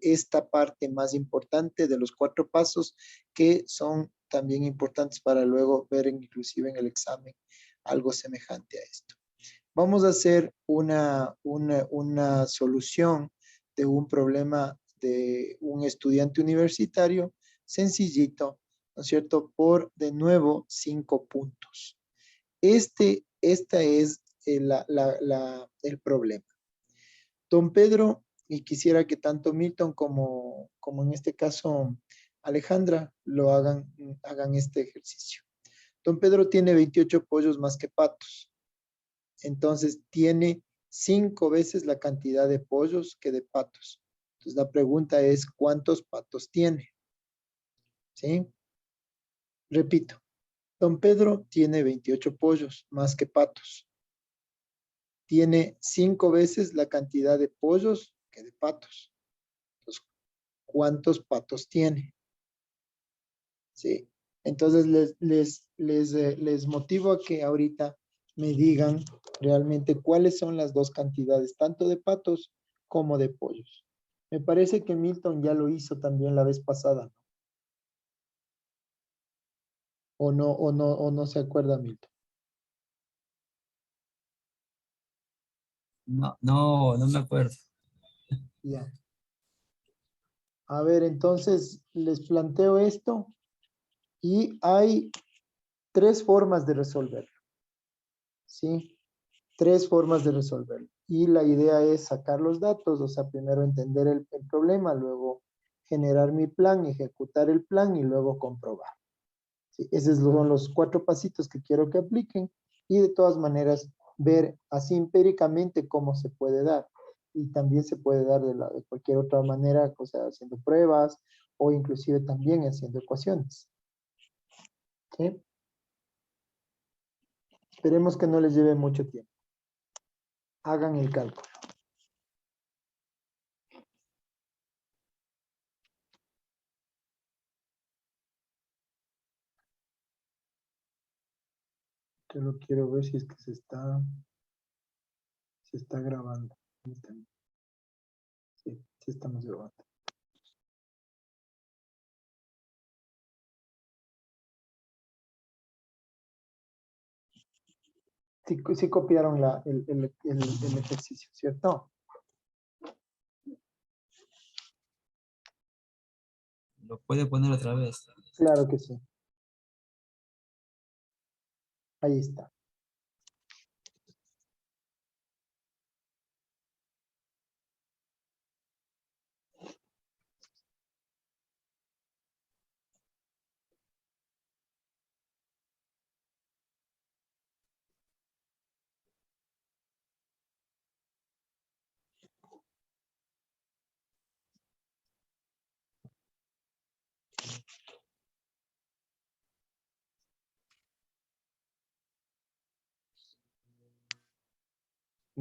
A: esta parte más importante de los 4 pasos que son también importantes para luego ver inclusive en el examen algo semejante a esto. Vamos a hacer una solución de un problema de un estudiante universitario sencillito, ¿no es cierto? Por, de nuevo, 5 puntos. Esta es el problema. Don Pedro, y quisiera que tanto Milton como en este caso Alejandra lo hagan este ejercicio. Don Pedro tiene 28 pollos más que patos. Entonces tiene 5 veces la cantidad de pollos que de patos. Entonces la pregunta es, ¿cuántos patos tiene? ¿Sí? Repito, don Pedro tiene 28 pollos más que patos. Tiene 5 veces la cantidad de pollos que de patos. Entonces, ¿cuántos patos tiene? ¿Sí? Entonces les motivo a que ahorita me digan realmente cuáles son las dos cantidades, tanto de patos como de pollos. Me parece que Milton ya lo hizo también la vez pasada, ¿no? O no se acuerda Milton.
E: No me acuerdo.
A: Ya. A ver, entonces les planteo esto y hay 3 formas de resolverlo. ¿Sí? 3 formas de resolverlo. Y la idea es sacar los datos, o sea, primero entender el problema, luego generar mi plan, ejecutar el plan y luego comprobar. ¿Sí? Esos son los 4 pasitos que quiero que apliquen y de todas maneras ver así empíricamente cómo se puede dar. Y también se puede dar de cualquier otra manera, o sea, haciendo pruebas o inclusive también haciendo ecuaciones. ¿Sí? Esperemos que no les lleve mucho tiempo. Hagan el cálculo. Yo lo quiero ver si es que se está grabando. Sí, sí estamos grabando. Sí copiaron el ejercicio, ¿cierto?
E: ¿Lo puede poner otra vez?
A: Claro que sí. Ahí está.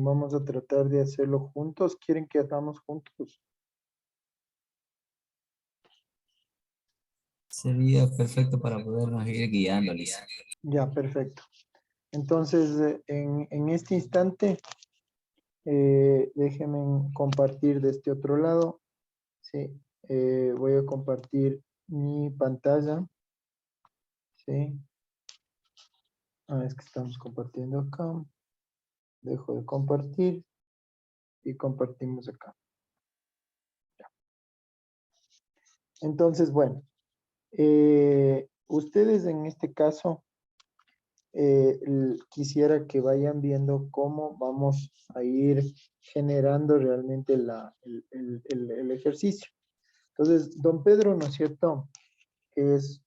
A: Vamos a tratar de hacerlo juntos. ¿Quieren que hagamos juntos?
E: Sería perfecto para podernos ir guiando, Lisa.
A: Ya, perfecto. Entonces, en este instante, déjenme compartir de este otro lado. Sí, voy a compartir mi pantalla. Sí. Ah, es que estamos compartiendo acá. Dejo de compartir y compartimos acá. Ya. Entonces, bueno, ustedes en este caso quisiera que vayan viendo cómo vamos a ir generando realmente el ejercicio. Entonces, don Pedro, ¿no es cierto? Es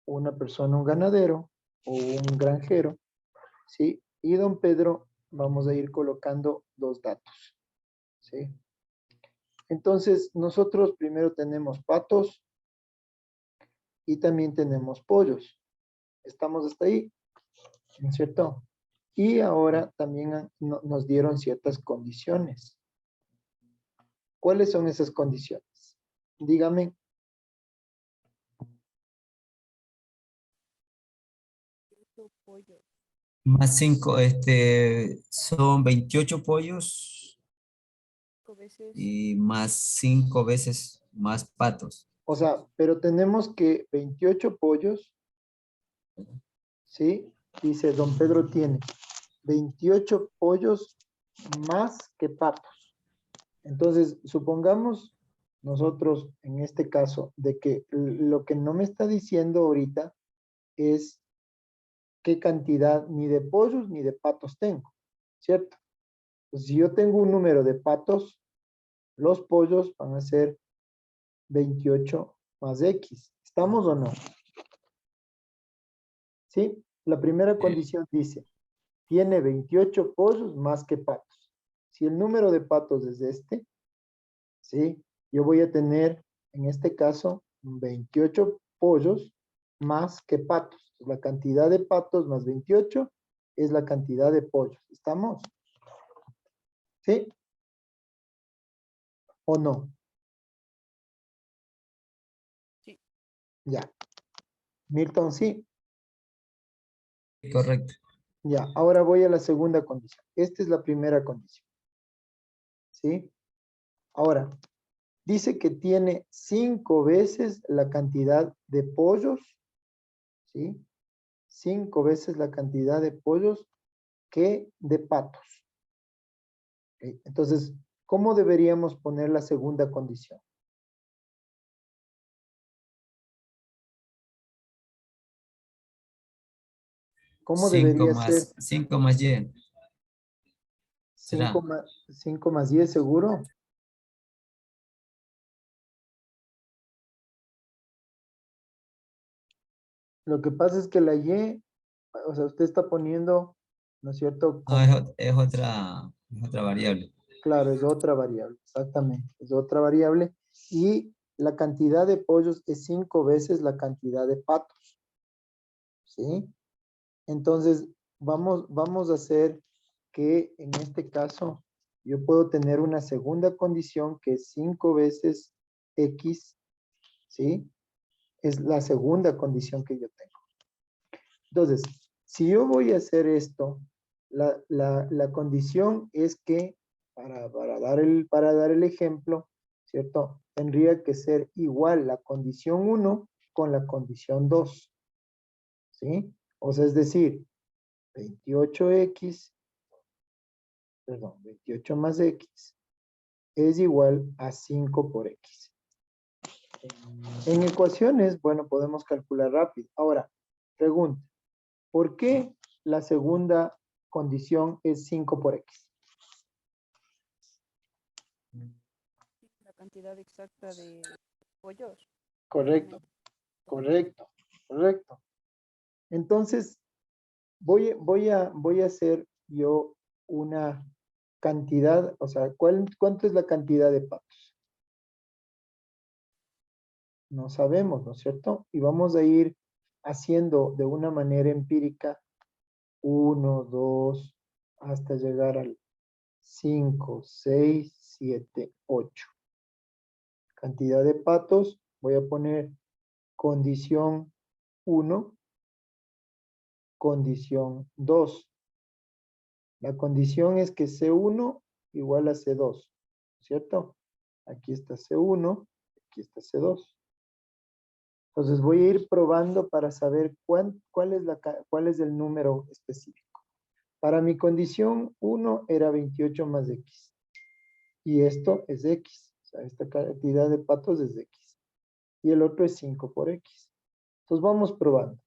A: una persona, un ganadero o un granjero, ¿sí? Y don Pedro, vamos a ir colocando dos datos, ¿sí? Entonces, nosotros primero tenemos patos y también tenemos pollos. ¿Estamos hasta ahí? ¿No es cierto? Y ahora también nos dieron ciertas condiciones. ¿Cuáles son esas condiciones? Dígame.
B: Pollo.
E: Más 5, son 28 pollos
B: 5 veces.
E: y más 5 veces más patos.
A: O sea, pero tenemos que 28 pollos, ¿sí? Dice, don Pedro tiene 28 pollos más que patos. Entonces, supongamos nosotros, en este caso, de que lo que no me está diciendo ahorita es qué cantidad ni de pollos ni de patos tengo, ¿cierto? Pues si yo tengo un número de patos, los pollos van a ser 28 más X. ¿Estamos o no? ¿Sí? La primera condición dice, tiene 28 pollos más que patos. Si el número de patos es este, ¿sí? Yo voy a tener, en este caso, 28 pollos más que patos. La cantidad de patos más 28 es la cantidad de pollos. ¿Estamos? ¿Sí? ¿O no?
B: Sí.
A: Ya. Milton, sí.
E: Correcto.
A: Ya. Ahora voy a la segunda condición. Esta es la primera condición. ¿Sí? Ahora, dice que tiene 5 veces la cantidad de pollos, ¿sí? 5 veces la cantidad de pollos que de patos. ¿Ok? Entonces, ¿cómo deberíamos poner la segunda condición? ¿Cómo
E: 5
A: debería ser?
E: más 5 más Y. ¿Será?
A: 5 más 10, ¿seguro? Lo que pasa es que la Y, o sea, usted está poniendo, ¿no es cierto?
E: No, es otra variable.
A: Claro, es otra variable, exactamente, es otra variable. Y la cantidad de pollos es 5 veces la cantidad de patos, ¿sí? Entonces, vamos a hacer que en este caso yo puedo tener una segunda condición que es 5 veces X, ¿sí? Es la segunda condición que yo tengo. Entonces, si yo voy a hacer esto, la condición es que, para dar el ejemplo, ¿cierto? Tendría que ser igual la condición 1 con la condición 2, ¿sí? O sea, es decir, 28X, perdón, 28 más X es igual a 5 por X. En ecuaciones, bueno, podemos calcular rápido. Ahora, pregunta, ¿por qué la segunda condición es 5 por X?
B: La cantidad exacta de pollos.
A: Correcto, correcto, correcto. Entonces, voy a hacer yo una cantidad, o sea, ¿cuánto es la cantidad de patos? No sabemos, ¿no es cierto? Y vamos a ir haciendo de una manera empírica 1, 2, hasta llegar al 5, 6, 7, 8. Cantidad de patos, voy a poner condición 1, condición 2. La condición es que C1 igual a C2, ¿cierto? Aquí está C1, aquí está C2. Entonces voy a ir probando para saber cuál es el número específico. Para mi condición 1 era 28 más X. Y esto es X. O sea, esta cantidad de patos es X. Y el otro es 5 por X. Entonces vamos probando,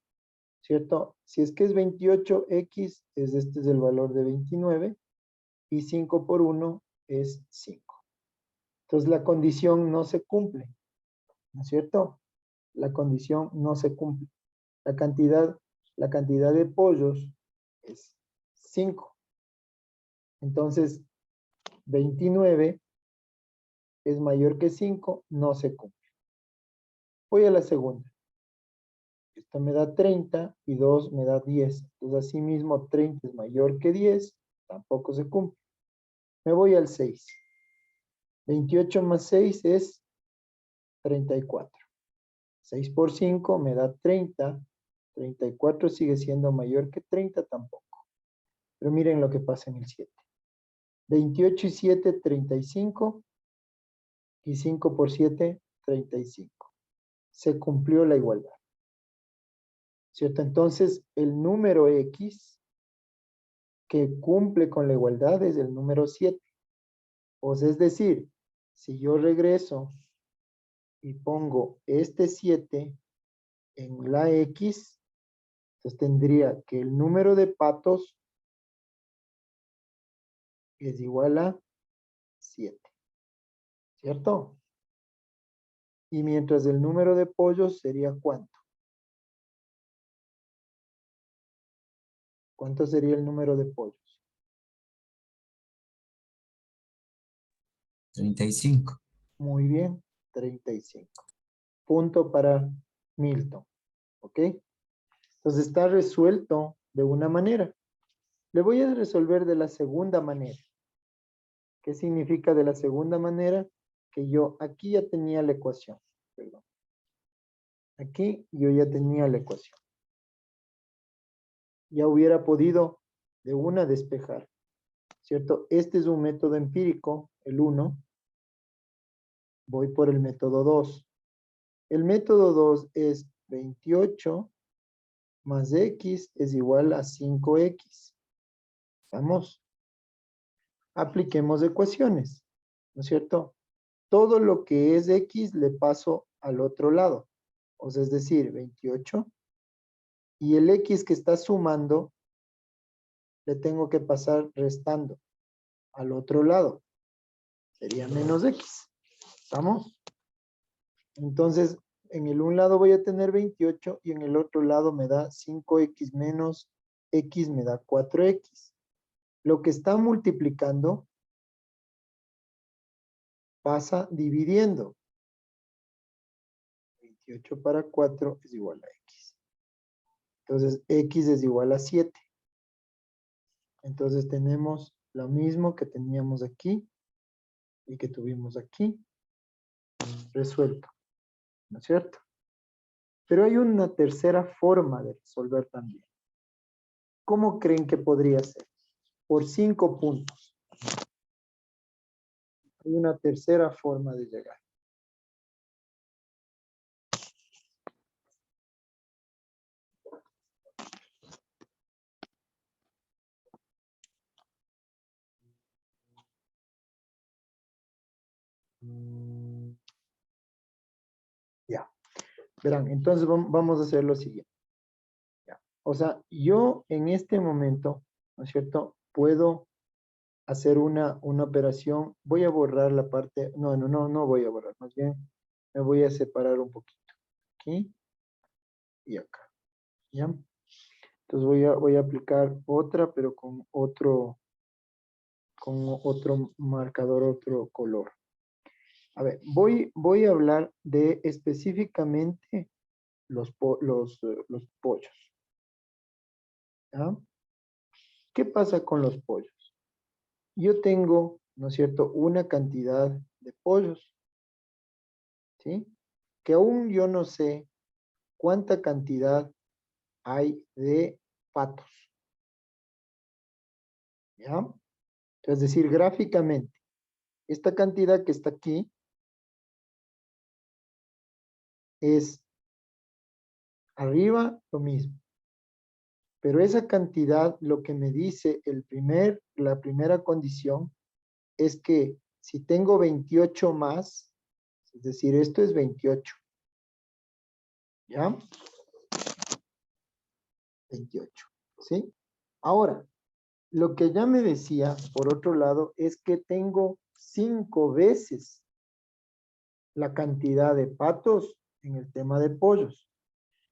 A: ¿cierto? Si es que es 28X, este es el valor de 29. Y 5 por 1 es 5. Entonces la condición no se cumple. ¿no es cierto? La condición no se cumple. La cantidad de pollos es 5. Entonces, 29 es mayor que 5, no se cumple. Voy a la segunda. Esto me da 30 y 2 me da 10. Entonces, asimismo, 30 es mayor que 10, tampoco se cumple. Me voy al 6. 28 más 6 es 34. 6 por 5 me da 30. 34 sigue siendo mayor que 30 tampoco. Pero miren lo que pasa en el 7. 28 y 7, 35. Y 5 por 7, 35. Se cumplió la igualdad. ¿Cierto? Entonces, el número X que cumple con la igualdad es el número 7. O sea, es decir, si yo regreso y pongo este 7 en la X, entonces tendría que el número de patos es igual a 7. ¿Cierto? Y mientras el número de pollos sería ¿cuánto? ¿Cuánto sería el número de pollos?
E: 35.
A: Muy bien, 35. Punto para Milton. ¿Ok? Entonces está resuelto de una manera. Le voy a resolver de la segunda manera. ¿Qué significa de la segunda manera? Que yo aquí ya tenía la ecuación. Perdón. Aquí yo ya tenía la ecuación. Ya hubiera podido de una despejar. ¿Cierto? Este es un método empírico, el 1. Voy por el método 2. El método 2 es 28 más x es igual a 5x. Vamos. Apliquemos ecuaciones, ¿no es cierto? Todo lo que es x le paso al otro lado. O sea, es decir, 28. Y el x que está sumando, le tengo que pasar restando al otro lado. Sería menos x. ¿Estamos? Entonces, en el un lado voy a tener 28 y en el otro lado me da 5x menos x me da 4x. Lo que está multiplicando pasa dividiendo. 28 para 4 es igual a x. Entonces, x es igual a 7. Entonces, tenemos lo mismo que teníamos aquí y que tuvimos aquí. Resuelto. ¿No es cierto? Pero hay una tercera forma de resolver también. ¿Cómo creen que podría ser? Por 5 puntos. Hay una tercera forma de llegar. Ya. Verán, entonces vamos a hacer lo siguiente. Ya. O sea, yo en este momento, ¿no es cierto? Puedo hacer una operación. Voy a borrar la parte. No voy a borrar. Más bien, me voy a separar un poquito. Aquí y acá. ¿Ya? Entonces voy a aplicar otra, pero con otro marcador, otro color. A ver, voy a hablar de específicamente los pollos. ¿Ya? ¿Qué pasa con los pollos? Yo tengo, ¿no es cierto?, una cantidad de pollos, ¿sí? Que aún yo no sé cuánta cantidad hay de patos. ¿Ya? Es decir, gráficamente, esta cantidad que está aquí es arriba lo mismo. Pero esa cantidad, lo que me dice la primera condición, es que si tengo 28 más, es decir, esto es 28. ¿Ya? 28. ¿Sí? Ahora, lo que ya me decía, por otro lado, es que tengo 5 veces la cantidad de patos en el tema de pollos.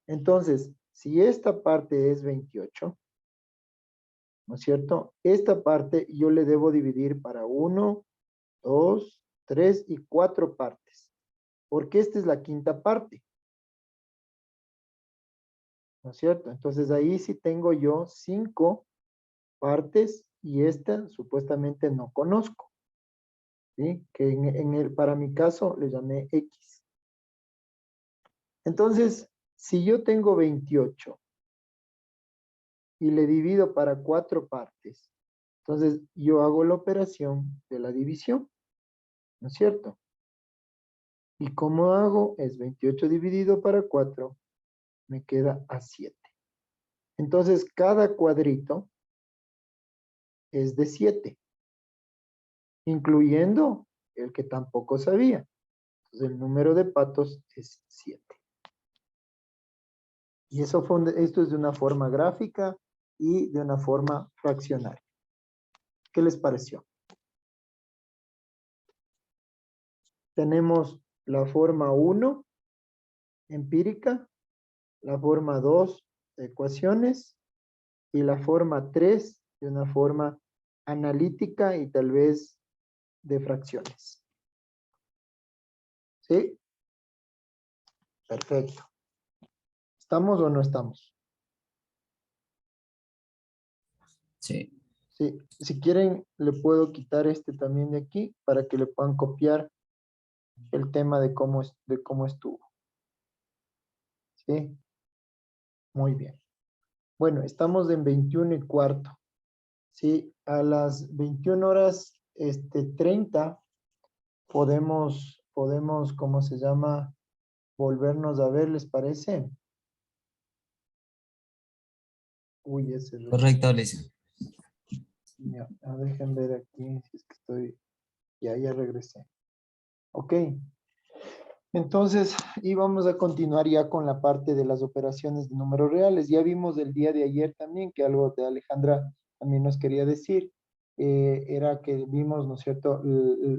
A: Entonces, si esta parte es 28, ¿no es cierto? Esta parte yo le debo dividir para 1, 2, 3 y 4 partes. Porque esta es la quinta parte. ¿No es cierto? Entonces ahí sí tengo yo 5 partes y esta supuestamente no conozco. ¿Sí? Que para mi caso le llamé X. Entonces, si yo tengo 28 y le divido para 4 partes, entonces yo hago la operación de la división, ¿no es cierto? ¿Y cómo hago? Es 28 dividido para 4, me queda a 7. Entonces, cada cuadrito es de 7, incluyendo el que tampoco sabía. Entonces, el número de patos es 7. Y esto es de una forma gráfica y de una forma fraccionaria. ¿Qué les pareció? Tenemos la forma 1, empírica, la forma 2, de ecuaciones, y la forma 3, de una forma analítica y tal vez de fracciones. ¿Sí? Perfecto. ¿Estamos o no estamos?
E: Sí.
A: Sí. Si quieren, le puedo quitar este también de aquí para que le puedan copiar el tema de cómo estuvo. ¿Sí? Muy bien. Bueno, estamos en 21 y cuarto. Sí, a las 21 horas 30 podemos, ¿cómo se llama? Volvernos a ver, ¿les parece? Uy, ese es
E: Correcto, Alicia.
A: ya, dejen ver aquí si es que estoy, ya regresé. Ok, entonces, y vamos a continuar ya con la parte de las operaciones de números reales. Ya vimos el día de ayer también que algo de Alejandra también nos quería decir, era que vimos, ¿no es cierto?,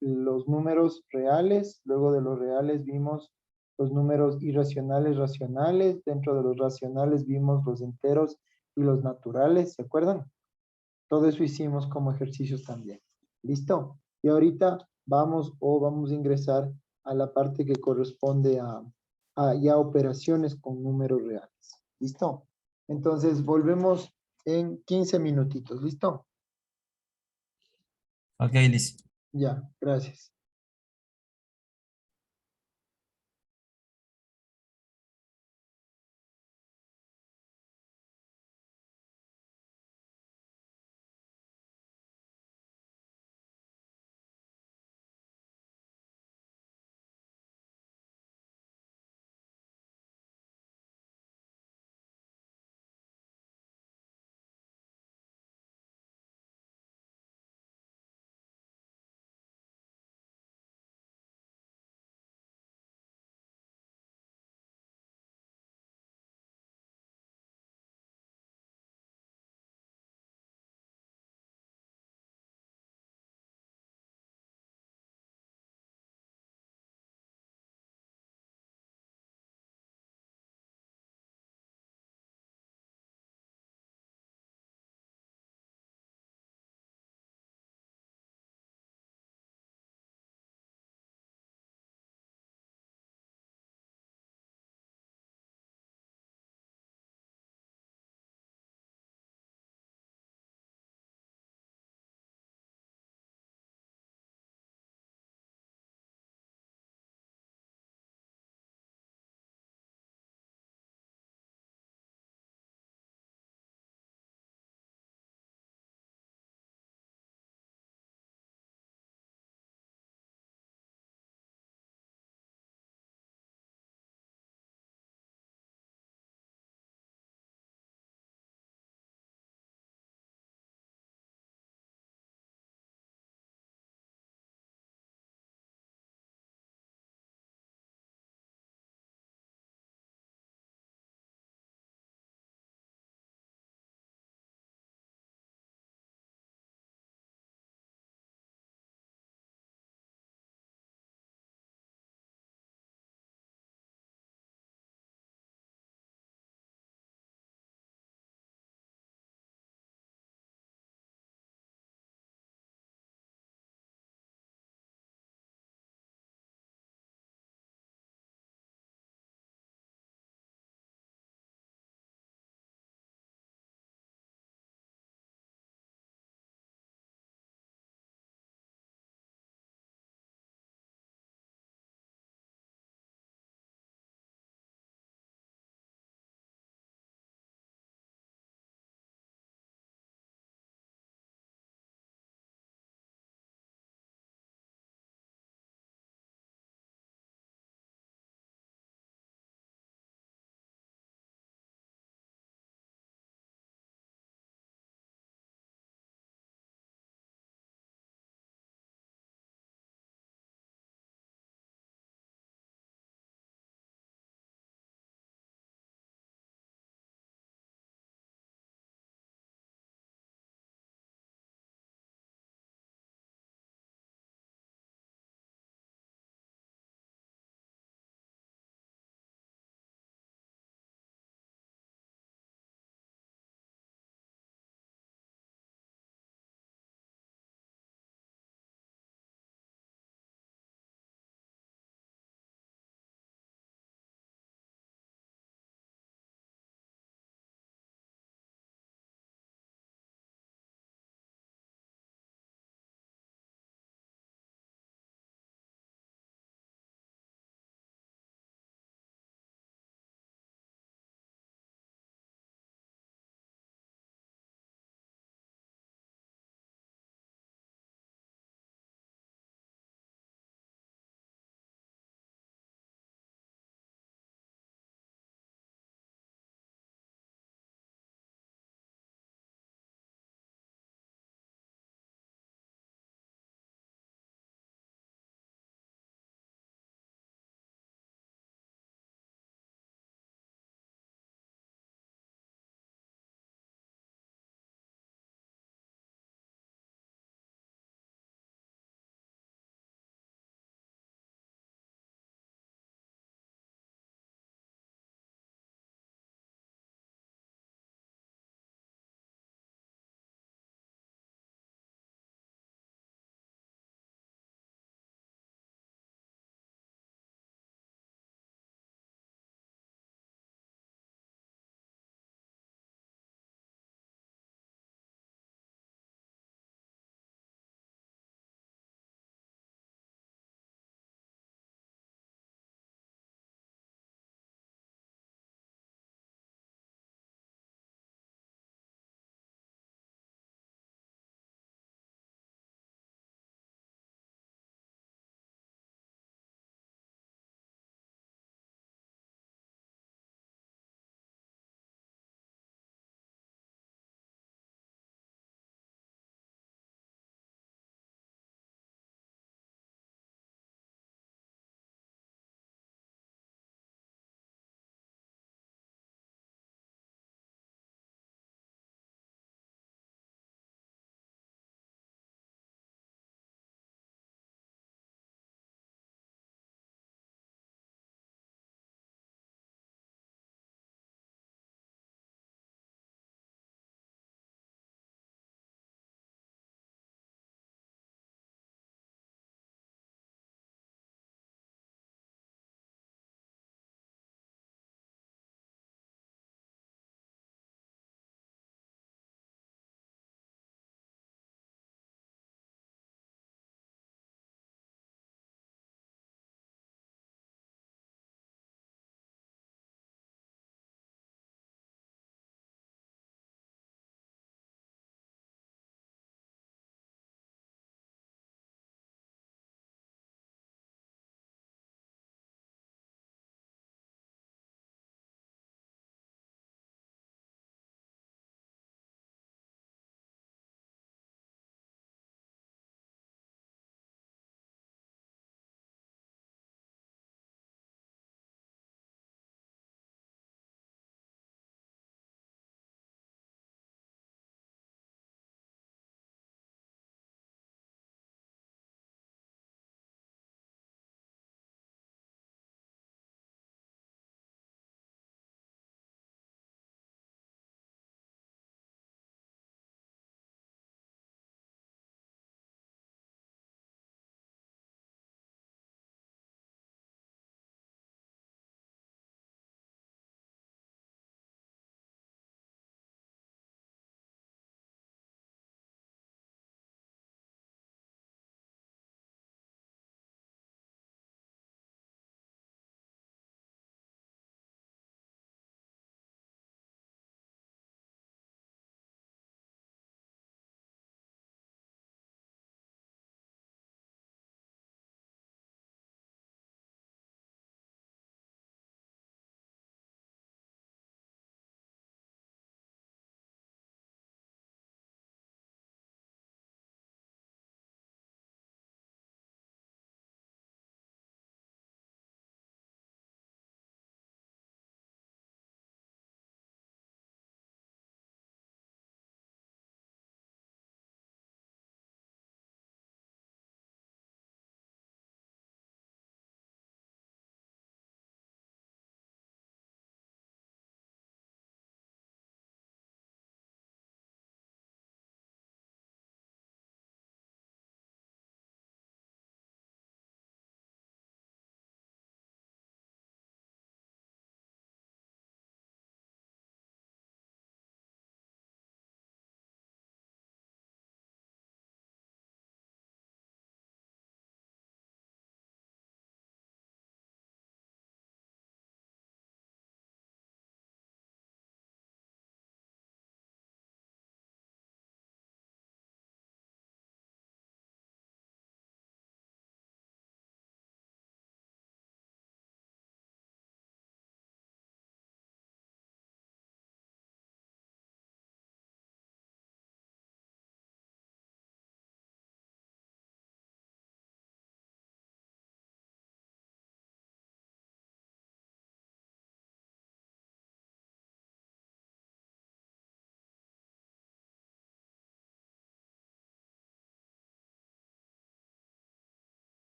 A: los números reales, luego de los reales vimos los números irracionales, racionales, dentro de los racionales vimos los enteros y los naturales, ¿se acuerdan? Todo eso hicimos como ejercicios también. ¿Listo? Y ahorita vamos a ingresar a la parte que corresponde a ya operaciones con números reales. ¿Listo? Entonces, volvemos en 15 minutitos. ¿Listo?
E: Ok, Alicia.
A: Ya, gracias.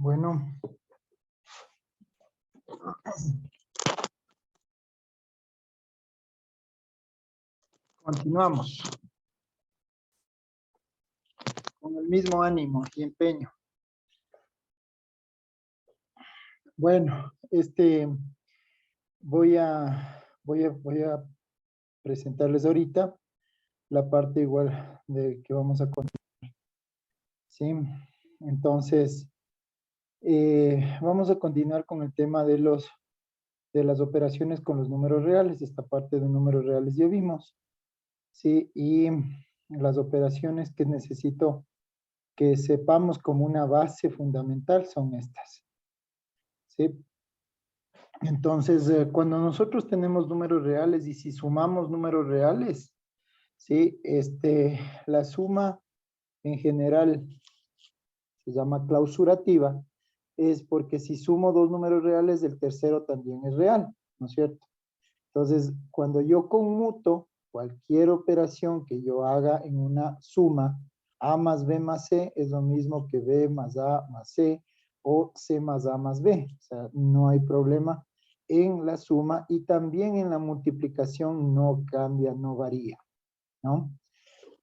A: Bueno. Continuamos. Con el mismo ánimo y empeño. Bueno, voy a presentarles ahorita la parte igual de que vamos a continuar. ¿Sí? Entonces, vamos a continuar con el tema de las operaciones con los números reales. Esta parte de números reales ya vimos. ¿Sí? Y las operaciones que necesito que sepamos como una base fundamental son estas. ¿Sí? Entonces, cuando nosotros tenemos números reales y si sumamos números reales, ¿sí? La suma en general se llama clausurativa, es porque si sumo dos números reales, el tercero también es real, ¿no es cierto? Entonces, cuando yo conmuto cualquier operación que yo haga en una suma, A más B más C es lo mismo que B más A más C o C más A más B. O sea, no hay problema en la suma y también en la multiplicación no cambia, no varía, ¿no?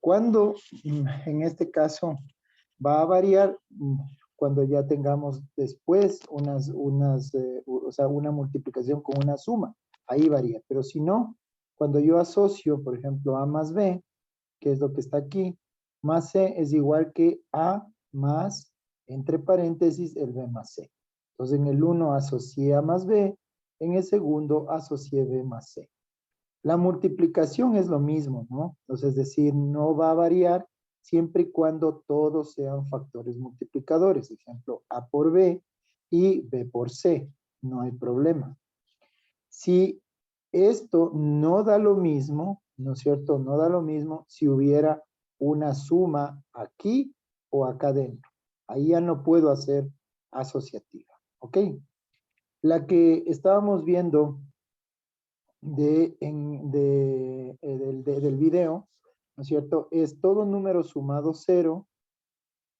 A: Cuando, en este caso, va a variar cuando ya tengamos después una multiplicación con una suma. Ahí varía. Pero si no, cuando yo asocio, por ejemplo, A más B, que es lo que está aquí, más C es igual que A más, entre paréntesis, el B más C. Entonces, en el 1 asocié A más B, en el segundo asocié B más C. La multiplicación es lo mismo, ¿no? Entonces, es decir, no va a variar siempre y cuando todos sean factores multiplicadores. Ejemplo, A por B y B por C. No hay problema. Si esto no da lo mismo, ¿no es cierto? No da lo mismo si hubiera una suma aquí o acá dentro. Ahí ya no puedo hacer asociativa, ¿ok? La que estábamos viendo del video, ¿no es cierto? Es todo número sumado 0,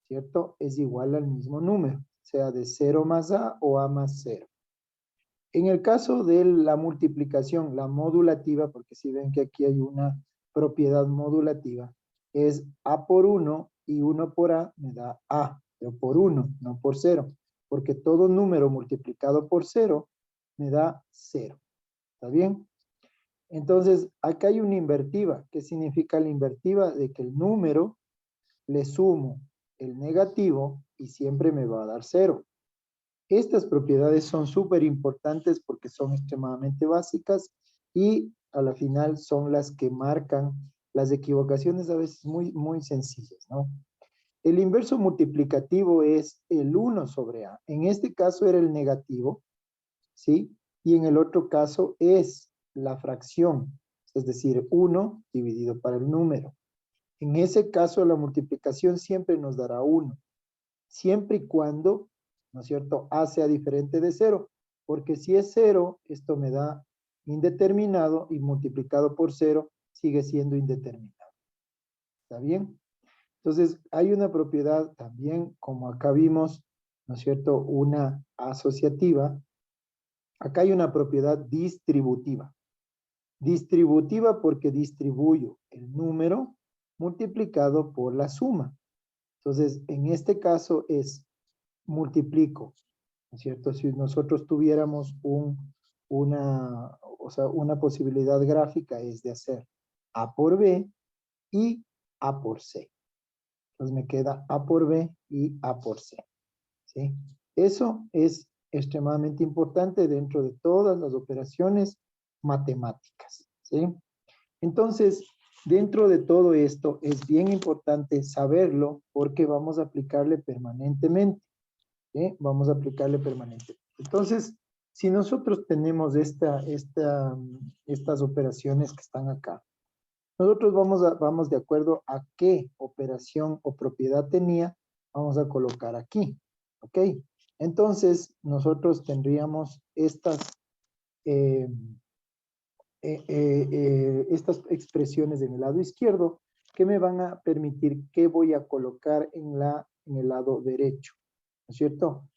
A: ¿cierto? Es igual al mismo número, sea de 0 más A o A más 0. En el caso de la multiplicación, la modulativa, porque si ven que aquí hay una propiedad modulativa, es A por 1 y 1 por A me da A, pero por 1, no por 0, porque todo número multiplicado por 0 me da 0. ¿Está bien? Entonces, acá hay una invertiva. ¿Qué significa la invertiva? De que el número le sumo el negativo y siempre me va a dar 0. Estas propiedades son súper importantes porque son extremadamente básicas y a la final son las que marcan las equivocaciones a veces muy, muy sencillas, ¿no? El inverso multiplicativo es el 1 sobre A. En este caso era el negativo, ¿sí? Y en el otro caso es la fracción, es decir, 1 dividido para el número. En ese caso la multiplicación siempre nos dará 1, siempre y cuando, ¿no es cierto?, A sea diferente de 0, porque si es 0, esto me da indeterminado y multiplicado por 0 sigue siendo indeterminado. ¿Está bien? Entonces, hay una propiedad también, como acá vimos, ¿no es cierto?, una asociativa. Acá hay una propiedad distributiva. Distributiva porque distribuyo el número multiplicado por la suma. Entonces, en este caso es multiplico, ¿no es cierto? Si nosotros tuviéramos una posibilidad gráfica es de hacer A por B y A por C. Entonces me queda A por B y A por C, ¿sí? Eso es extremadamente importante dentro de todas las operaciones matemáticas, ¿sí? Entonces, dentro de todo esto es bien importante saberlo porque vamos a aplicarle permanentemente, ¿sí? Vamos a aplicarle permanentemente. Entonces, si nosotros tenemos estas operaciones que están acá, nosotros vamos de acuerdo a qué operación o propiedad tenía, vamos a colocar aquí, ¿ok? Entonces, nosotros tendríamos estas expresiones en el lado izquierdo que me van a permitir qué voy a colocar en el lado derecho, ¿no es cierto?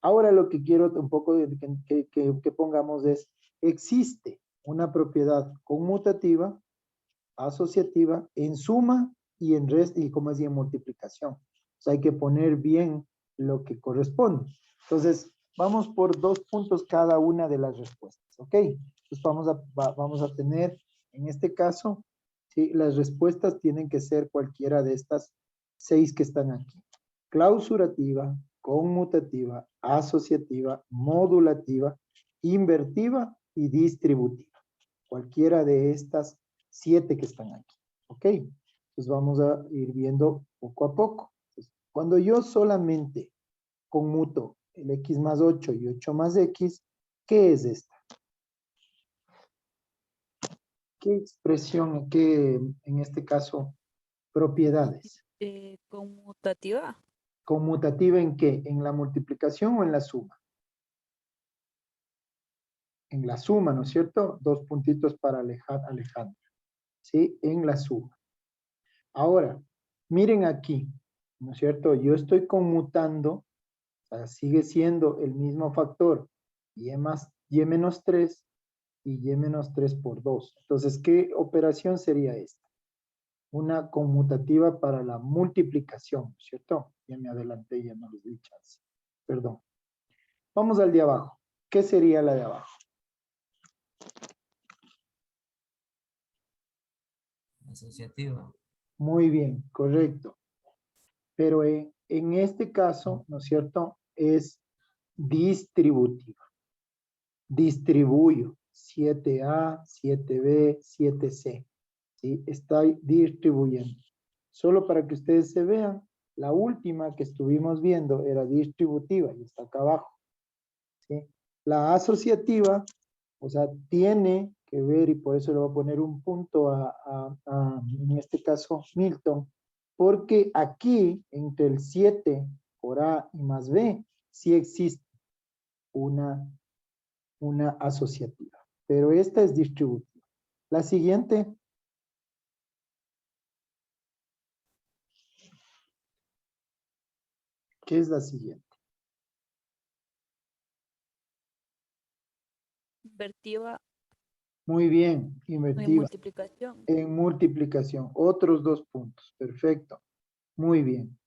A: Ahora lo que quiero un poco que pongamos es, existe una propiedad conmutativa, asociativa, en suma y en resta, y como decía, en multiplicación. O sea, hay que poner bien lo que corresponde. Entonces, vamos por 2 puntos cada una de las respuestas, ¿ok? Entonces, vamos a tener, en este caso, ¿sí? Las respuestas tienen que ser cualquiera de estas 6 que están aquí. Clausurativa, conmutativa, asociativa, modulativa, invertiva y distributiva. Cualquiera de estas 7 que están aquí. ¿Ok? Entonces vamos a ir viendo poco a poco. Entonces, cuando yo solamente conmuto el x más 8 y 8 más x, ¿qué es esta? ¿Qué expresión, qué, en este caso, propiedades?
B: Conmutativa.
A: ¿Conmutativa en qué? ¿En la multiplicación o en la suma? En la suma, ¿no es cierto? 2 puntitos para Alejandra. ¿Sí? En la suma. Ahora, miren aquí, ¿no es cierto? Yo estoy conmutando, o sea, sigue siendo el mismo factor, y menos 3 y y menos 3 por 2. Entonces, ¿qué operación sería esta? Una conmutativa para la multiplicación, ¿no es cierto? Ya me adelanté, ya no les di chance. Perdón. Vamos al de abajo. ¿Qué sería la de abajo?
E: Asociativa.
A: Muy bien, correcto. Pero en este caso, ¿no es cierto? Es distributiva. Distribuyo 7A, 7B, 7C. ¿Sí? Estoy distribuyendo. Solo para que ustedes se vean, la última que estuvimos viendo era distributiva y está acá abajo. ¿Sí? La asociativa, o sea, tiene que ver, y por eso le voy a poner un punto en este caso, Milton, porque aquí, entre el 7 por A y más B, sí existe una asociativa, pero esta es distributiva. La siguiente. ¿Qué es la siguiente?
B: Invertiva
A: Muy bien,
B: en
A: invertiva.
B: multiplicación.
A: En multiplicación, otros 2 puntos, perfecto. Muy bien.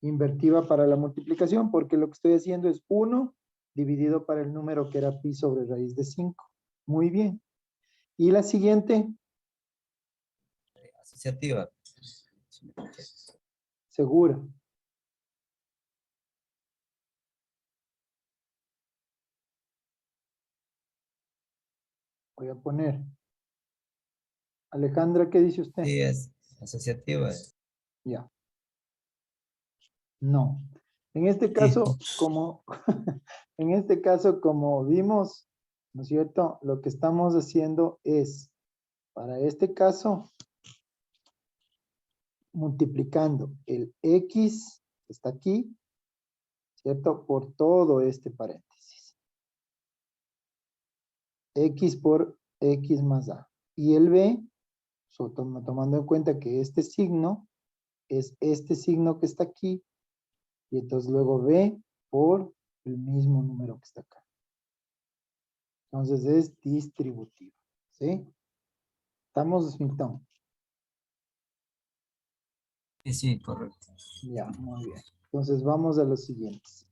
A: Invertiva para la multiplicación, porque lo que estoy haciendo es 1 dividido para el número que era pi sobre raíz de 5. Muy bien. Y la siguiente,
E: Asociativa.
A: segura. Voy a poner. Alejandra, ¿qué dice usted?
E: Sí, es asociativa.
A: Ya. No. En este
E: Sí.
A: caso, en este caso, como vimos, ¿no es cierto? Lo que estamos haciendo es, para este caso, multiplicando el x, que está aquí, ¿cierto? Por todo este paréntesis. X por x más a. Y el b, tomando en cuenta que este signo es este signo que está aquí, y entonces luego b por el mismo número que está acá. Entonces es distributivo, ¿sí? ¿Estamos, Milton?
E: Sí, sí, correcto.
A: Ya, muy bien. Entonces vamos a los siguientes,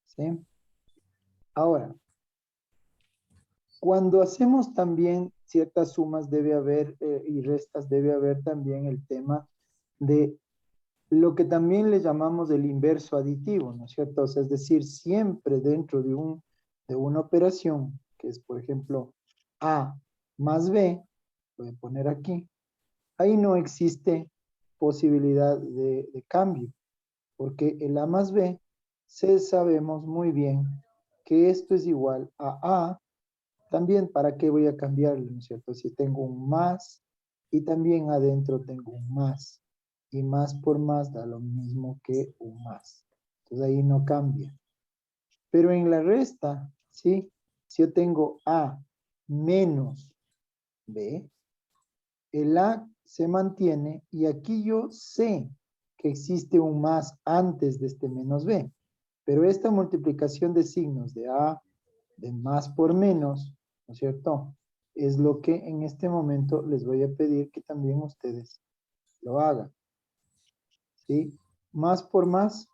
A: ¿sí? Ahora, cuando hacemos también ciertas sumas debe haber y restas, debe haber también el tema de lo que también le llamamos el inverso aditivo, ¿no es cierto? O sea, es decir, siempre dentro de una operación, que es por ejemplo A más B, voy a poner aquí, ahí no existe posibilidad de cambio, porque el A más B, sabemos muy bien que esto es igual a A. También, ¿para qué voy a cambiarlo, no es cierto? Si tengo un más y también adentro tengo un más. Y más por más da lo mismo que un más. Entonces ahí no cambia. Pero en la resta, ¿sí? Si yo tengo A menos B, el A se mantiene y aquí yo sé que existe un más antes de este menos B. Pero esta multiplicación de signos de A, de más por menos, ¿no es cierto? Es lo que en este momento les voy a pedir que también ustedes lo hagan. ¿Sí? Más por más.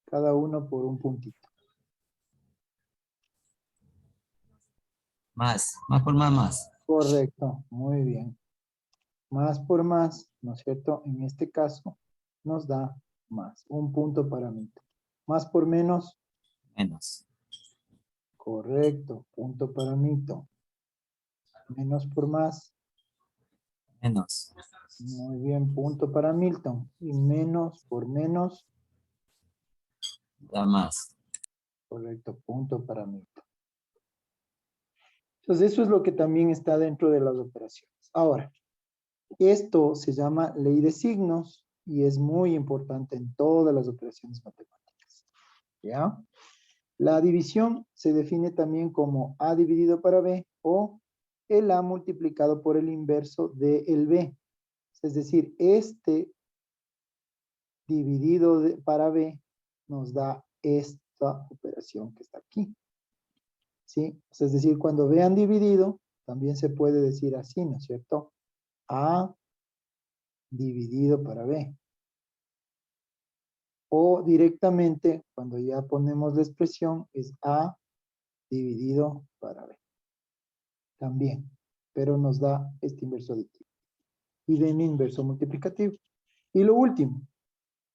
A: Cada uno por un puntito.
E: Más por más.
A: Correcto, muy bien. Más por más, ¿no es cierto? En este caso nos da más. Un punto para Milton. Más por menos.
E: Menos.
A: Correcto, punto para Milton. Menos por más.
E: Menos.
A: Muy bien, punto para Milton. Y menos por menos.
E: Da más.
A: Correcto, punto para Milton. Entonces eso es lo que también está dentro de las operaciones. Ahora, esto se llama ley de signos y es muy importante en todas las operaciones matemáticas. ¿Ya? La división se define también como A dividido para B o el A multiplicado por el inverso del B. Es decir, este dividido para B nos da esta operación que está aquí. ¿Sí? Es decir, cuando vean dividido, también se puede decir así, ¿no es cierto? A dividido para B. O directamente, cuando ya ponemos la expresión, es A dividido para B. También, pero nos da este inverso aditivo. Y de mi inverso multiplicativo. Y lo último,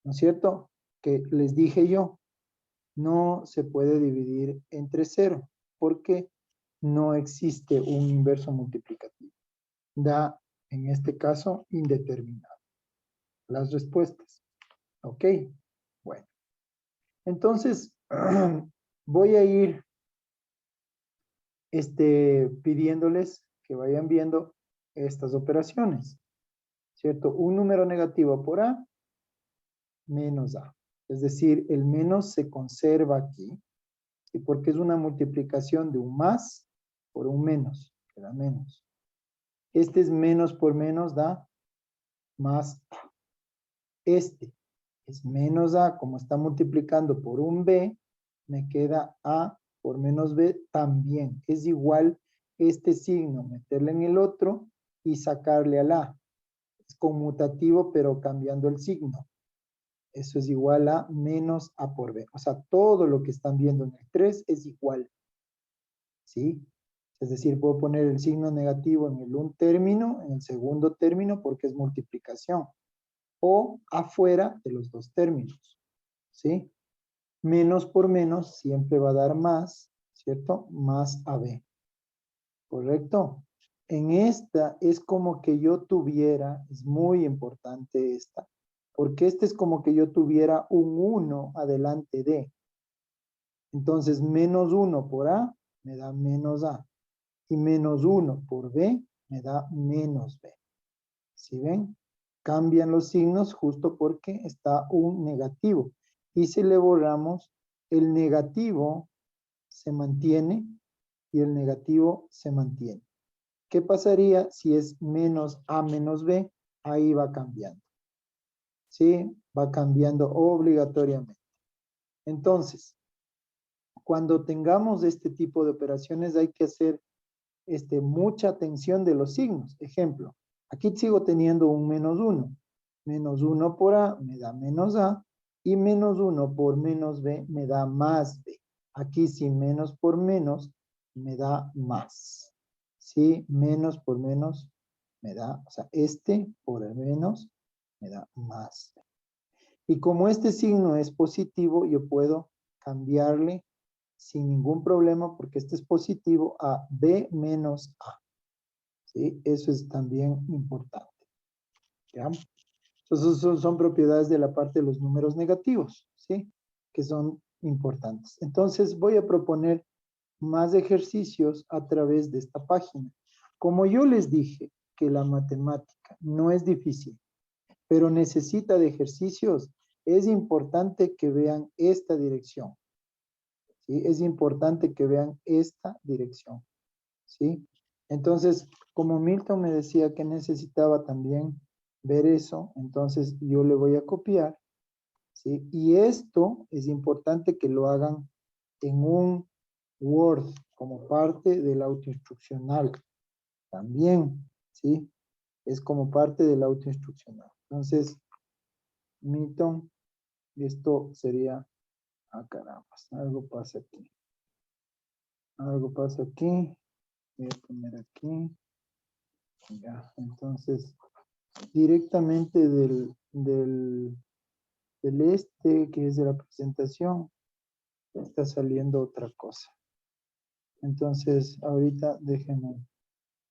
A: ¿no es cierto? Que les dije yo, no se puede dividir entre 0, porque no existe un inverso multiplicativo. Da, en este caso, indeterminado. Las respuestas. ¿Ok? Bueno. Entonces, voy a ir pidiéndoles que vayan viendo estas operaciones. ¿Cierto? Un número negativo por A menos A. Es decir, el menos se conserva aquí. ¿Sí? Porque es una multiplicación de un más por un menos. Queda menos. Este es menos por menos, da más A. Este es menos A, como está multiplicando por un B, me queda A por menos B también. Es igual este signo, meterle en el otro y sacarle al A. Es conmutativo, pero cambiando el signo. Eso es igual a menos A por B. O sea, todo lo que están viendo en el 3 es igual. ¿Sí? Es decir, puedo poner el signo negativo en el un término, en el segundo término, porque es multiplicación. O afuera de los dos términos. ¿Sí? Menos por menos siempre va a dar más, ¿cierto? Más AB. ¿Correcto? En esta es como que yo tuviera, es muy importante esta, porque este es como que yo tuviera un 1 adelante de. Entonces, menos 1 por A me da menos A. Y menos 1 por B me da menos B. ¿Sí ven? Cambian los signos justo porque está un negativo. Y si le borramos, el negativo se mantiene y el negativo se mantiene. ¿Qué pasaría si es menos A menos B? Ahí va cambiando. ¿Sí? Va cambiando obligatoriamente. Entonces, cuando tengamos este tipo de operaciones hay que hacer mucha atención de los signos. Ejemplo, aquí sigo teniendo un menos 1. Menos 1 por A me da menos A y menos 1 por menos B me da más B. Aquí sí, menos por menos me da más. ¿Sí? Menos por menos me da, o sea, por el menos me da más. Y como este signo es positivo, yo puedo cambiarle sin ningún problema, porque este es positivo, a B menos A. ¿Sí? Eso es también importante. ¿Ya? Entonces, son propiedades de la parte de los números negativos, ¿sí? Que son importantes. Entonces, voy a proponer más ejercicios a través de esta página. Como yo les dije que la matemática no es difícil, pero necesita de ejercicios, es importante que vean esta dirección. ¿Sí? Es importante que vean esta dirección. ¿Sí? Entonces, como Milton me decía que necesitaba también ver eso, entonces yo le voy a copiar, ¿sí? Y esto es importante que lo hagan en un Word como parte del autoinstruccional también, ¿sí? Es como parte del autoinstruccional. Entonces, Milton, esto sería, caramba, algo pasa aquí. Algo pasa aquí. Voy a poner aquí. Ya, entonces, directamente del que es de la presentación, está saliendo otra cosa. Entonces, ahorita déjenme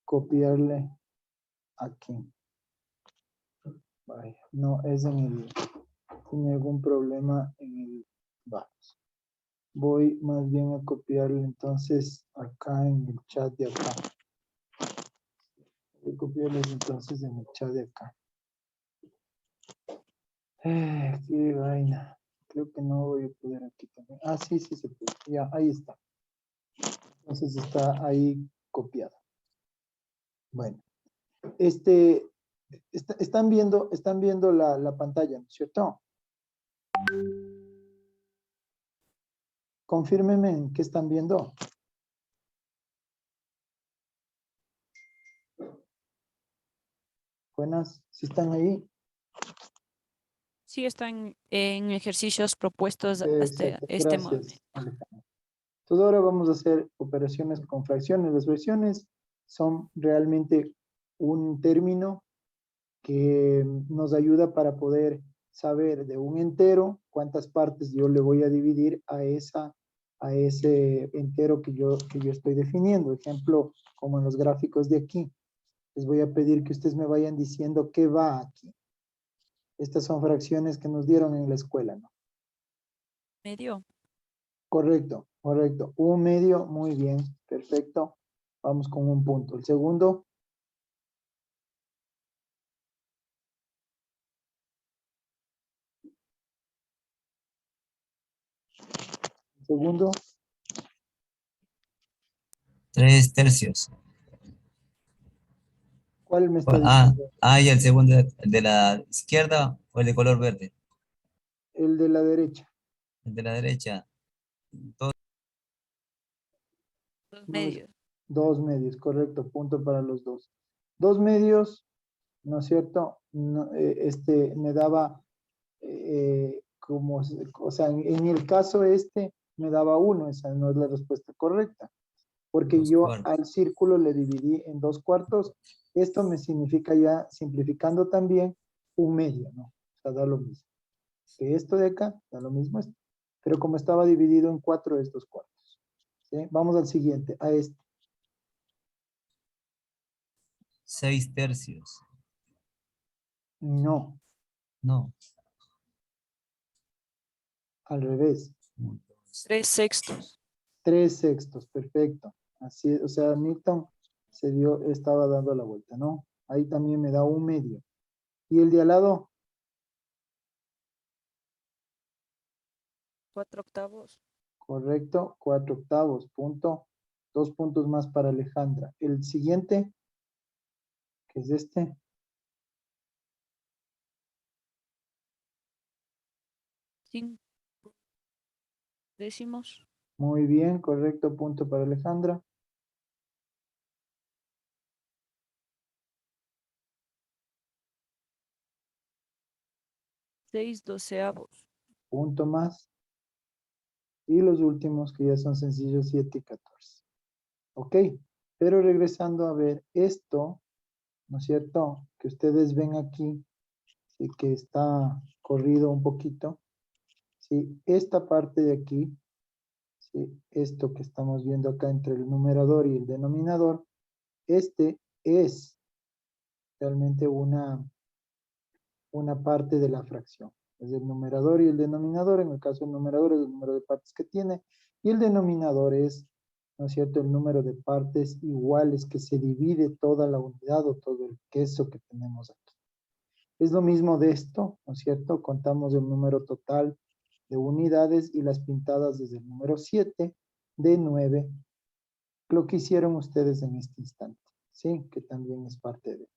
A: copiarle aquí. Vaya, no, es en el, tiene algún problema en el, vamos. Voy más bien a copiarle entonces acá en el chat de acá. Voy a copiarles entonces en el chat de acá. Qué vaina. Creo que no voy a poder aquí también. Ah, sí, sí se puede. Ya, ahí está. Entonces está ahí copiado. Bueno, están viendo la pantalla, ¿no es cierto? Confírmenme en qué están viendo. Buenas, ¿sí están ahí?
B: Sí, están en ejercicios propuestos hasta
A: Exacto,
B: este momento.
A: gracias, Alejandra. Entonces ahora vamos a hacer operaciones con fracciones. Las fracciones son realmente un término que nos ayuda para poder saber de un entero cuántas partes yo le voy a dividir a ese entero que yo estoy definiendo. Ejemplo, como en los gráficos de aquí. Les voy a pedir que ustedes me vayan diciendo qué va aquí. Estas son fracciones que nos dieron en la escuela, ¿no?
B: Medio.
A: Correcto, correcto. Un medio, muy bien, perfecto. Vamos con un punto. El segundo, segundo,
E: 3 tercios.
A: ¿cuál me está
E: Ah,
A: diciendo?
E: y el segundo de la izquierda o el de color verde.
A: El de la derecha.
E: El de la derecha.
B: Dos
A: No,
B: medios.
A: dos medios, correcto, punto para los dos. Dos medios, ¿no es cierto? No, me daba como, o sea, en el caso me daba uno, esa no es la respuesta correcta, porque
E: 2
A: yo
E: cuartos.
A: al círculo le dividí en 2/4. Esto me significa ya, simplificando también, un medio, ¿no? O sea, da lo mismo. Que esto de acá, da lo mismo esto. Pero como estaba dividido en 4, es 2/4. ¿Sí? Vamos al siguiente, a este.
E: 6 tercios.
A: No,
E: No.
A: al revés.
B: 3 sextos.
A: 3/6, perfecto. Así, o sea, Newton estaba dando la vuelta, ¿no? Ahí también me da un medio. Y el de al lado,
B: 4 octavos.
A: correcto, 4/8, punto. 2 puntos más para Alejandra. El siguiente, que es este,
B: 5 décimos.
A: muy bien, correcto, punto para Alejandra.
B: 6 doceavos.
A: Punto más. Y los últimos que ya son sencillos, 7 y 14. Ok, pero regresando a ver esto, ¿no es cierto? Que ustedes ven aquí, sí, que está corrido un poquito. Sí, esta parte de aquí, sí, esto que estamos viendo acá entre el numerador y el denominador, este es realmente una parte de la fracción. Es el numerador y el denominador. En el caso del numerador es el número de partes que tiene y el denominador es, ¿no es cierto?, el número de partes iguales que se divide toda la unidad o todo el queso que tenemos aquí. Es lo mismo de esto, ¿no es cierto? Contamos el número total de unidades y las pintadas desde el número 7 de 9, lo que hicieron ustedes en este instante, ¿sí? Que también es parte de,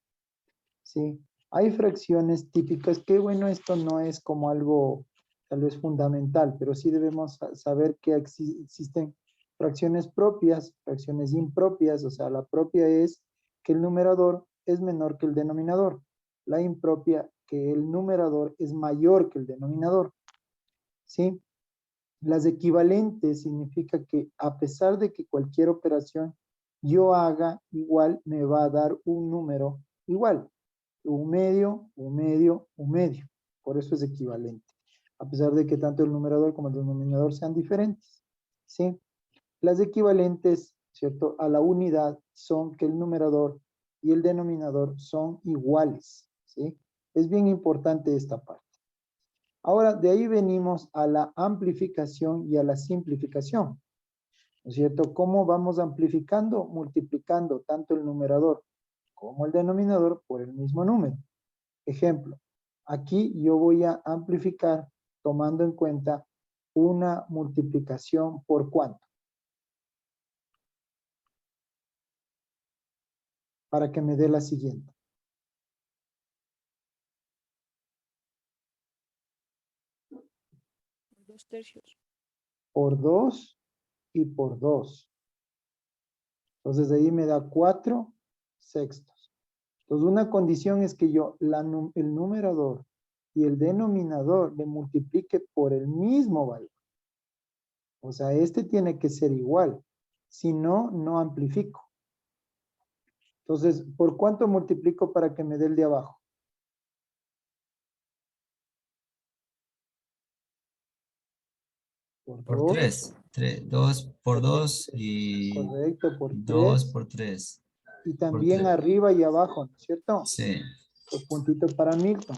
A: ¿sí? Hay fracciones típicas que, bueno, esto no es como algo tal vez fundamental, pero sí debemos saber que existen fracciones propias, fracciones impropias, o sea, la propia es que el numerador es menor que el denominador. La impropia, que el numerador es mayor que el denominador. ¿Sí? Las equivalentes significa que a pesar de que cualquier operación yo haga igual, me va a dar un número igual. Un medio, un medio, un medio. Por eso es equivalente. A pesar de que tanto el numerador como el denominador sean diferentes. ¿Sí? Las equivalentes, ¿cierto? A la unidad son que el numerador y el denominador son iguales. ¿Sí? Es bien importante esta parte. Ahora, de ahí venimos a la amplificación y a la simplificación. ¿No es cierto? ¿Cómo vamos amplificando? Multiplicando tanto el numerador como el denominador por el mismo número. Ejemplo, aquí yo voy a amplificar tomando en cuenta una multiplicación por cuánto. Para que me dé la siguiente.
B: Dos tercios.
A: Por 2 y por 2. Entonces ahí me da 4 sextos. Entonces una condición es que yo el numerador y el denominador le multiplique por el mismo valor. O sea, este tiene que ser igual. Si no, no amplifico. Entonces, ¿por cuánto multiplico para que me dé el de abajo? Por
E: Por
A: 2.
E: 3. 2 por 2 y
A: Correcto, por
E: 2
A: 3.
E: por 3.
A: Y
E: Por
A: también
E: 3.
A: arriba y abajo, ¿no es cierto?
E: Sí.
A: Pues puntito para Milton.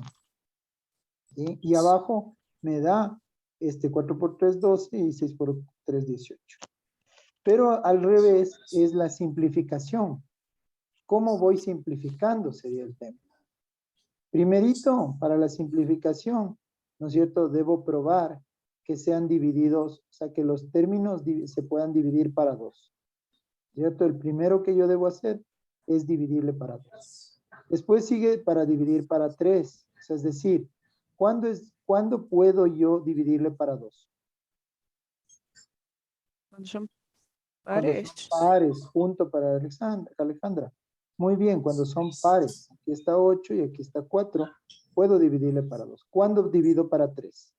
A: ¿Sí? Y abajo me da 4 por 3, 12 y 6 por 3, 18. Pero al revés es la simplificación. ¿Cómo voy simplificando? Sería el tema. Primerito, para la simplificación, ¿no es cierto? Debo probar que sean divididos, o sea, que los términos se puedan dividir para 2. ¿Cierto? El primero que yo debo hacer es dividirle para 2. Después sigue para dividir para 3. O sea, es decir, ¿cuándo puedo yo dividirle para 2?
B: Cuando son
A: Cuando son
B: pares.
A: pares, punto para Alejandra. Muy bien, cuando son pares. Aquí está 8 y aquí está 4. Puedo dividirle para 2. ¿Cuándo divido para 3?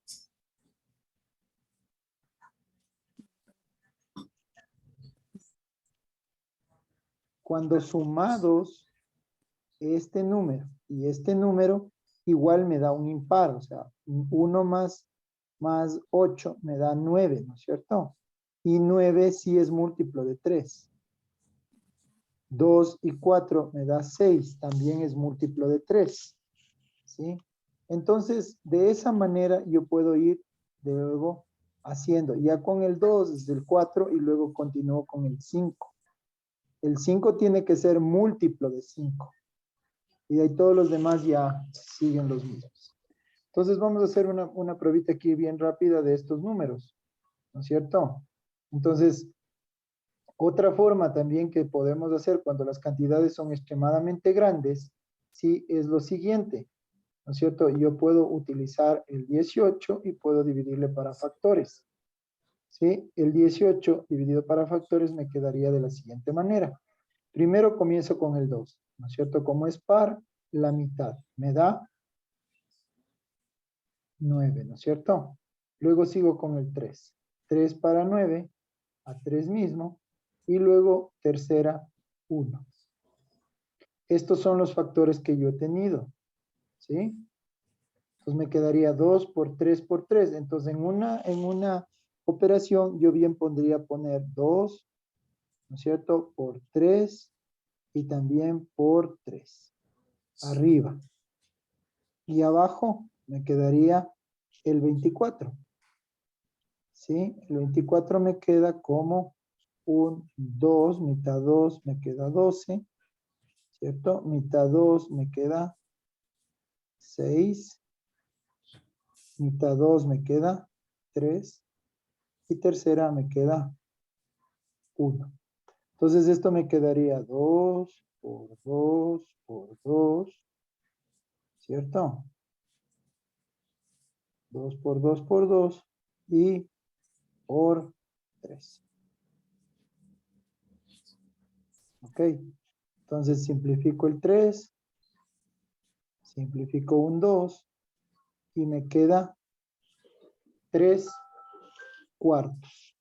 A: Cuando sumados este número y este número, igual me da un impar. O sea, 1 más 8 me da 9, ¿no es cierto? Y 9 sí es múltiplo de 3. 2 y 4 me da 6, también es múltiplo de 3. ¿Sí? Entonces, de esa manera yo puedo ir de luego haciendo. Ya con el 2 es el 4 y luego continúo con el 5. El 5 tiene que ser múltiplo de 5. Y de ahí todos los demás ya siguen los mismos. Entonces vamos a hacer una pruebita aquí bien rápida de estos números. ¿No es cierto? Entonces, otra forma también que podemos hacer cuando las cantidades son extremadamente grandes, sí, es lo siguiente. ¿No es cierto? Yo puedo utilizar el 18 y puedo dividirle para factores. ¿Sí? El 18 dividido para factores me quedaría de la siguiente manera. Primero comienzo con el 2, ¿no es cierto? Como es par, la mitad me da 9, ¿no es cierto? Luego sigo con el 3. 3 para 9, a 3 mismo. Y luego tercera, 1. Estos son los factores que yo he tenido. ¿Sí? Entonces me quedaría 2 por 3 por 3. Entonces en una operación yo bien podría poner 2, ¿no es cierto? Por 3 y también por 3. Arriba. Y abajo me quedaría el 24. ¿Sí? El 24 me queda como un 2, mitad 2 me queda 12, ¿cierto? Mitad 2 me queda 6, mitad 2 me queda 3 y tercera me queda 1. Entonces esto me quedaría 2 por 2 por 2 ¿cierto? 2 por 2 por 2 y por 3. Ok, entonces simplifico el 3, simplifico un 2 y me queda 3 cuartos,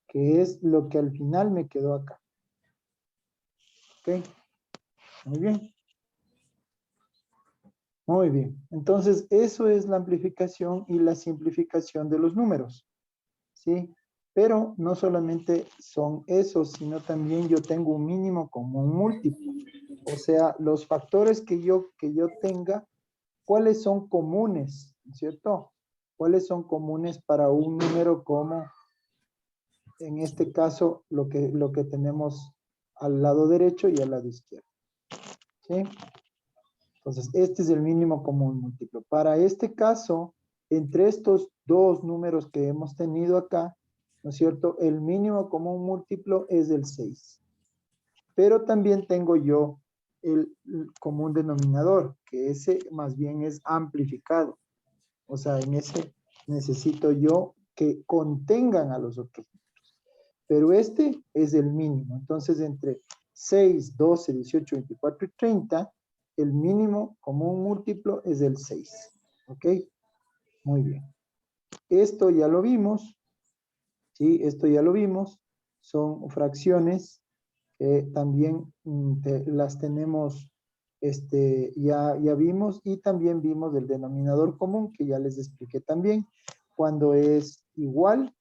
A: que es lo que al final me quedó acá. Ok, muy bien. Muy bien, entonces eso es la amplificación y la simplificación de los números, ¿sí? Pero no solamente son esos, sino también yo tengo un mínimo común múltiplo. O sea, los factores que yo tenga, ¿cuáles son comunes? ¿Cierto? ¿Cuáles son comunes para un número como, en este caso, lo que tenemos al lado derecho y al lado izquierdo? ¿Sí? Entonces, este es el mínimo común múltiplo. Para este caso, entre estos dos números que hemos tenido acá, ¿no es cierto? El mínimo común múltiplo es el 6. Pero también tengo yo el común denominador, que ese más bien es amplificado. O sea, en ese necesito yo que contengan a los otros números. Pero este es el mínimo. Entonces, entre 6, 12, 18, 24 y 30, el mínimo común múltiplo es el 6. ¿Ok? Muy bien. Esto ya lo vimos. ¿Sí? Esto ya lo vimos. Son fracciones que también las tenemos, ya vimos, y también vimos el denominador común, que ya les expliqué también, cuando es igual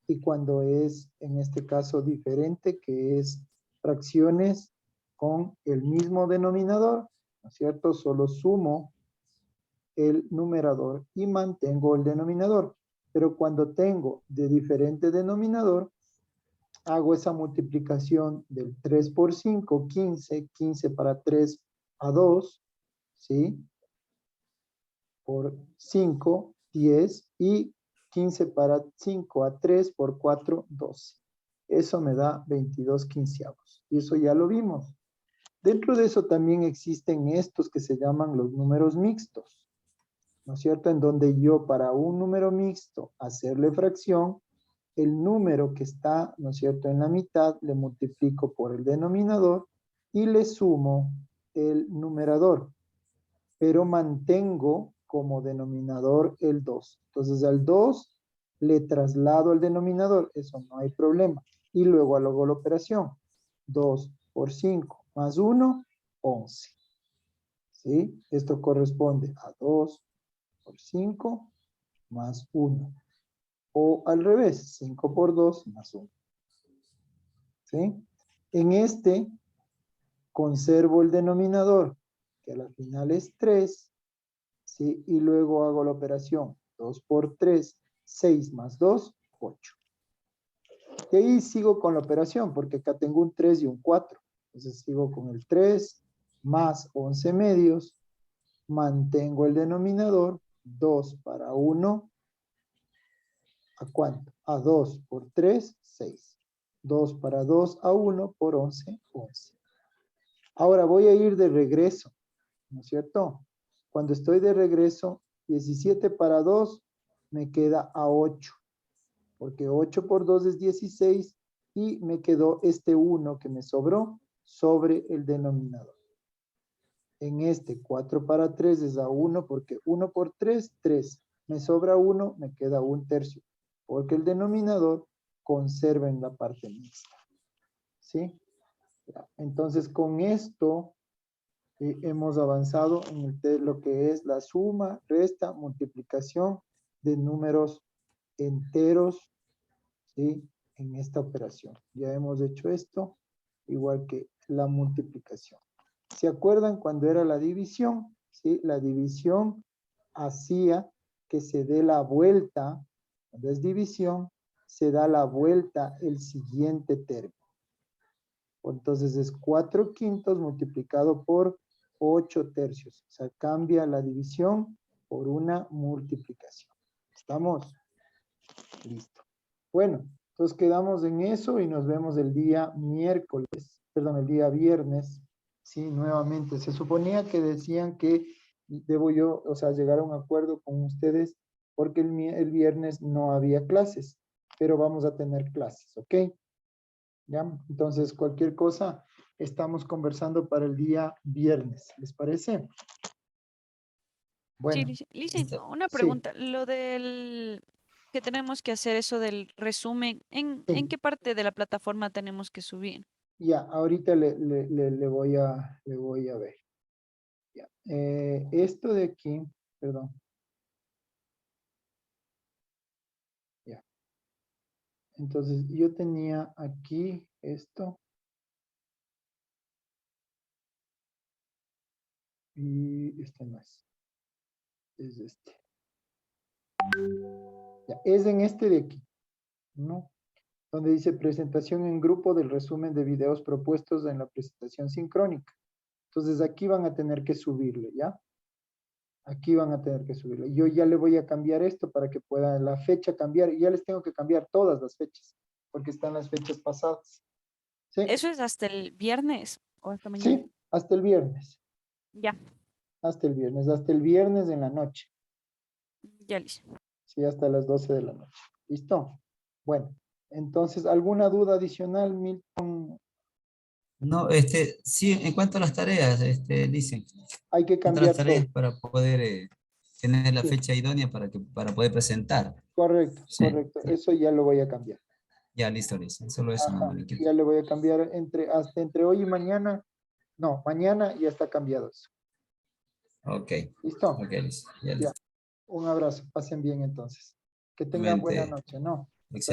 A: y cuando es, en este caso, diferente, que es fracciones con el mismo denominador, ¿no es cierto? Solo sumo el numerador y mantengo el denominador. Pero cuando tengo de diferente denominador, hago esa multiplicación del 3 por 5, 15, 15 para 3 a 2, ¿sí? Por 5, 10 y 15 para 5 a 3 por 4, 12. Eso me da 22 quinceavos. Y eso ya lo vimos. Dentro de eso también existen estos que se llaman los números mixtos, ¿no es cierto? En donde yo para un número mixto hacerle fracción, el número que está, ¿no es cierto?, en la mitad, le multiplico por el denominador y le sumo el numerador, pero mantengo como denominador el 2. Entonces al 2 le traslado al denominador, eso no hay problema. Y luego hago la operación. 2 por 5 más 1, 11. ¿Sí? Esto corresponde a 2 por 5 más 1. O al revés, 5 por 2 más 1. ¿Sí? En este conservo el denominador, que al final es 3, ¿sí? Y luego hago la operación 2 por 3, 6 más 2, 8. Y ahí sigo con la operación, porque acá tengo un 3 y un 4. Entonces sigo con el 3 más 11 medios, mantengo el denominador, 2 para 1, ¿a cuánto? A 2 por 3, 6. 2 para 2 a 1 por 11, 11. Ahora voy a ir de regreso, ¿no es cierto? Cuando estoy de regreso, 17 para 2 me queda a 8, porque 8 por 2 es 16 y me quedó este 1 que me sobró sobre el denominador. En este 4 para 3 es a 1, porque 1 por 3, 3. Me sobra 1, me queda 1/3, porque el denominador conserva en la parte mixta. ¿Sí? Entonces, con esto hemos avanzado en lo que es la suma, resta, multiplicación de números enteros, ¿sí? En esta operación. Ya hemos hecho esto, igual que la multiplicación. ¿Se acuerdan cuando era la división? ¿Sí? La división hacía que se dé la vuelta, cuando es división, se da la vuelta el siguiente término. Entonces es 4/5 multiplicado por 8/3. O sea, cambia la división por una multiplicación. ¿Estamos? Listo. Bueno, entonces quedamos en eso y nos vemos el día el día viernes. Sí, nuevamente. Se suponía que decían que debo yo, o sea, llegar a un acuerdo con ustedes porque el viernes no había clases, pero vamos a tener clases, ¿ok? ¿Ya? Entonces, cualquier cosa, estamos conversando para el día viernes, ¿les parece?
B: Sí,
A: Bueno,
B: Licen,
E: Listo.
B: una
A: sí,
B: pregunta. Lo del que tenemos que hacer eso del resumen, ¿en
A: sí.
B: qué parte de la plataforma tenemos que subir?
A: Ya, ahorita le voy a ver. Ya. Esto de aquí, perdón. Ya. Entonces, yo tenía aquí esto. Y este no es. Es este. Ya, es en este de aquí, ¿no? Donde dice presentación en grupo del resumen de videos propuestos en la presentación sincrónica. Entonces, aquí van a tener que subirle, ¿ya? Aquí van a tener que subirlo. Yo ya le voy a cambiar esto para que pueda la fecha cambiar. Y ya les tengo que cambiar todas las fechas, porque están las fechas pasadas. ¿Sí?
B: ¿Eso es hasta el viernes o hasta mañana?
A: Sí, hasta el viernes.
B: Ya,
A: Hasta el viernes en la noche.
B: ya listo.
A: Sí, hasta las 12 de la noche. ¿Listo? Bueno, entonces, ¿alguna duda adicional, Milton?
E: No, sí, en cuanto a las tareas, dicen,
A: Hay que
E: en cuanto a las
A: cambiar
E: tareas
A: todo.
E: para poder tener la
A: Sí,
E: fecha idónea para poder presentar.
A: correcto,
E: Sí,
A: correcto.
E: sí.
A: Eso ya lo voy a cambiar.
E: Ya, listo, listo. Solo eso no
A: Ajá,
E: me inquieta.
A: ya le voy a cambiar hasta entre hoy y mañana. No, mañana ya está cambiado eso.
E: Ok,
A: ¿Listo?
E: ok, listo. Ya,
A: Ya.
E: listo.
A: Un abrazo. Pasen bien entonces. Que tengan buena
E: Igualmente,
A: noche, ¿no?
E: excelente.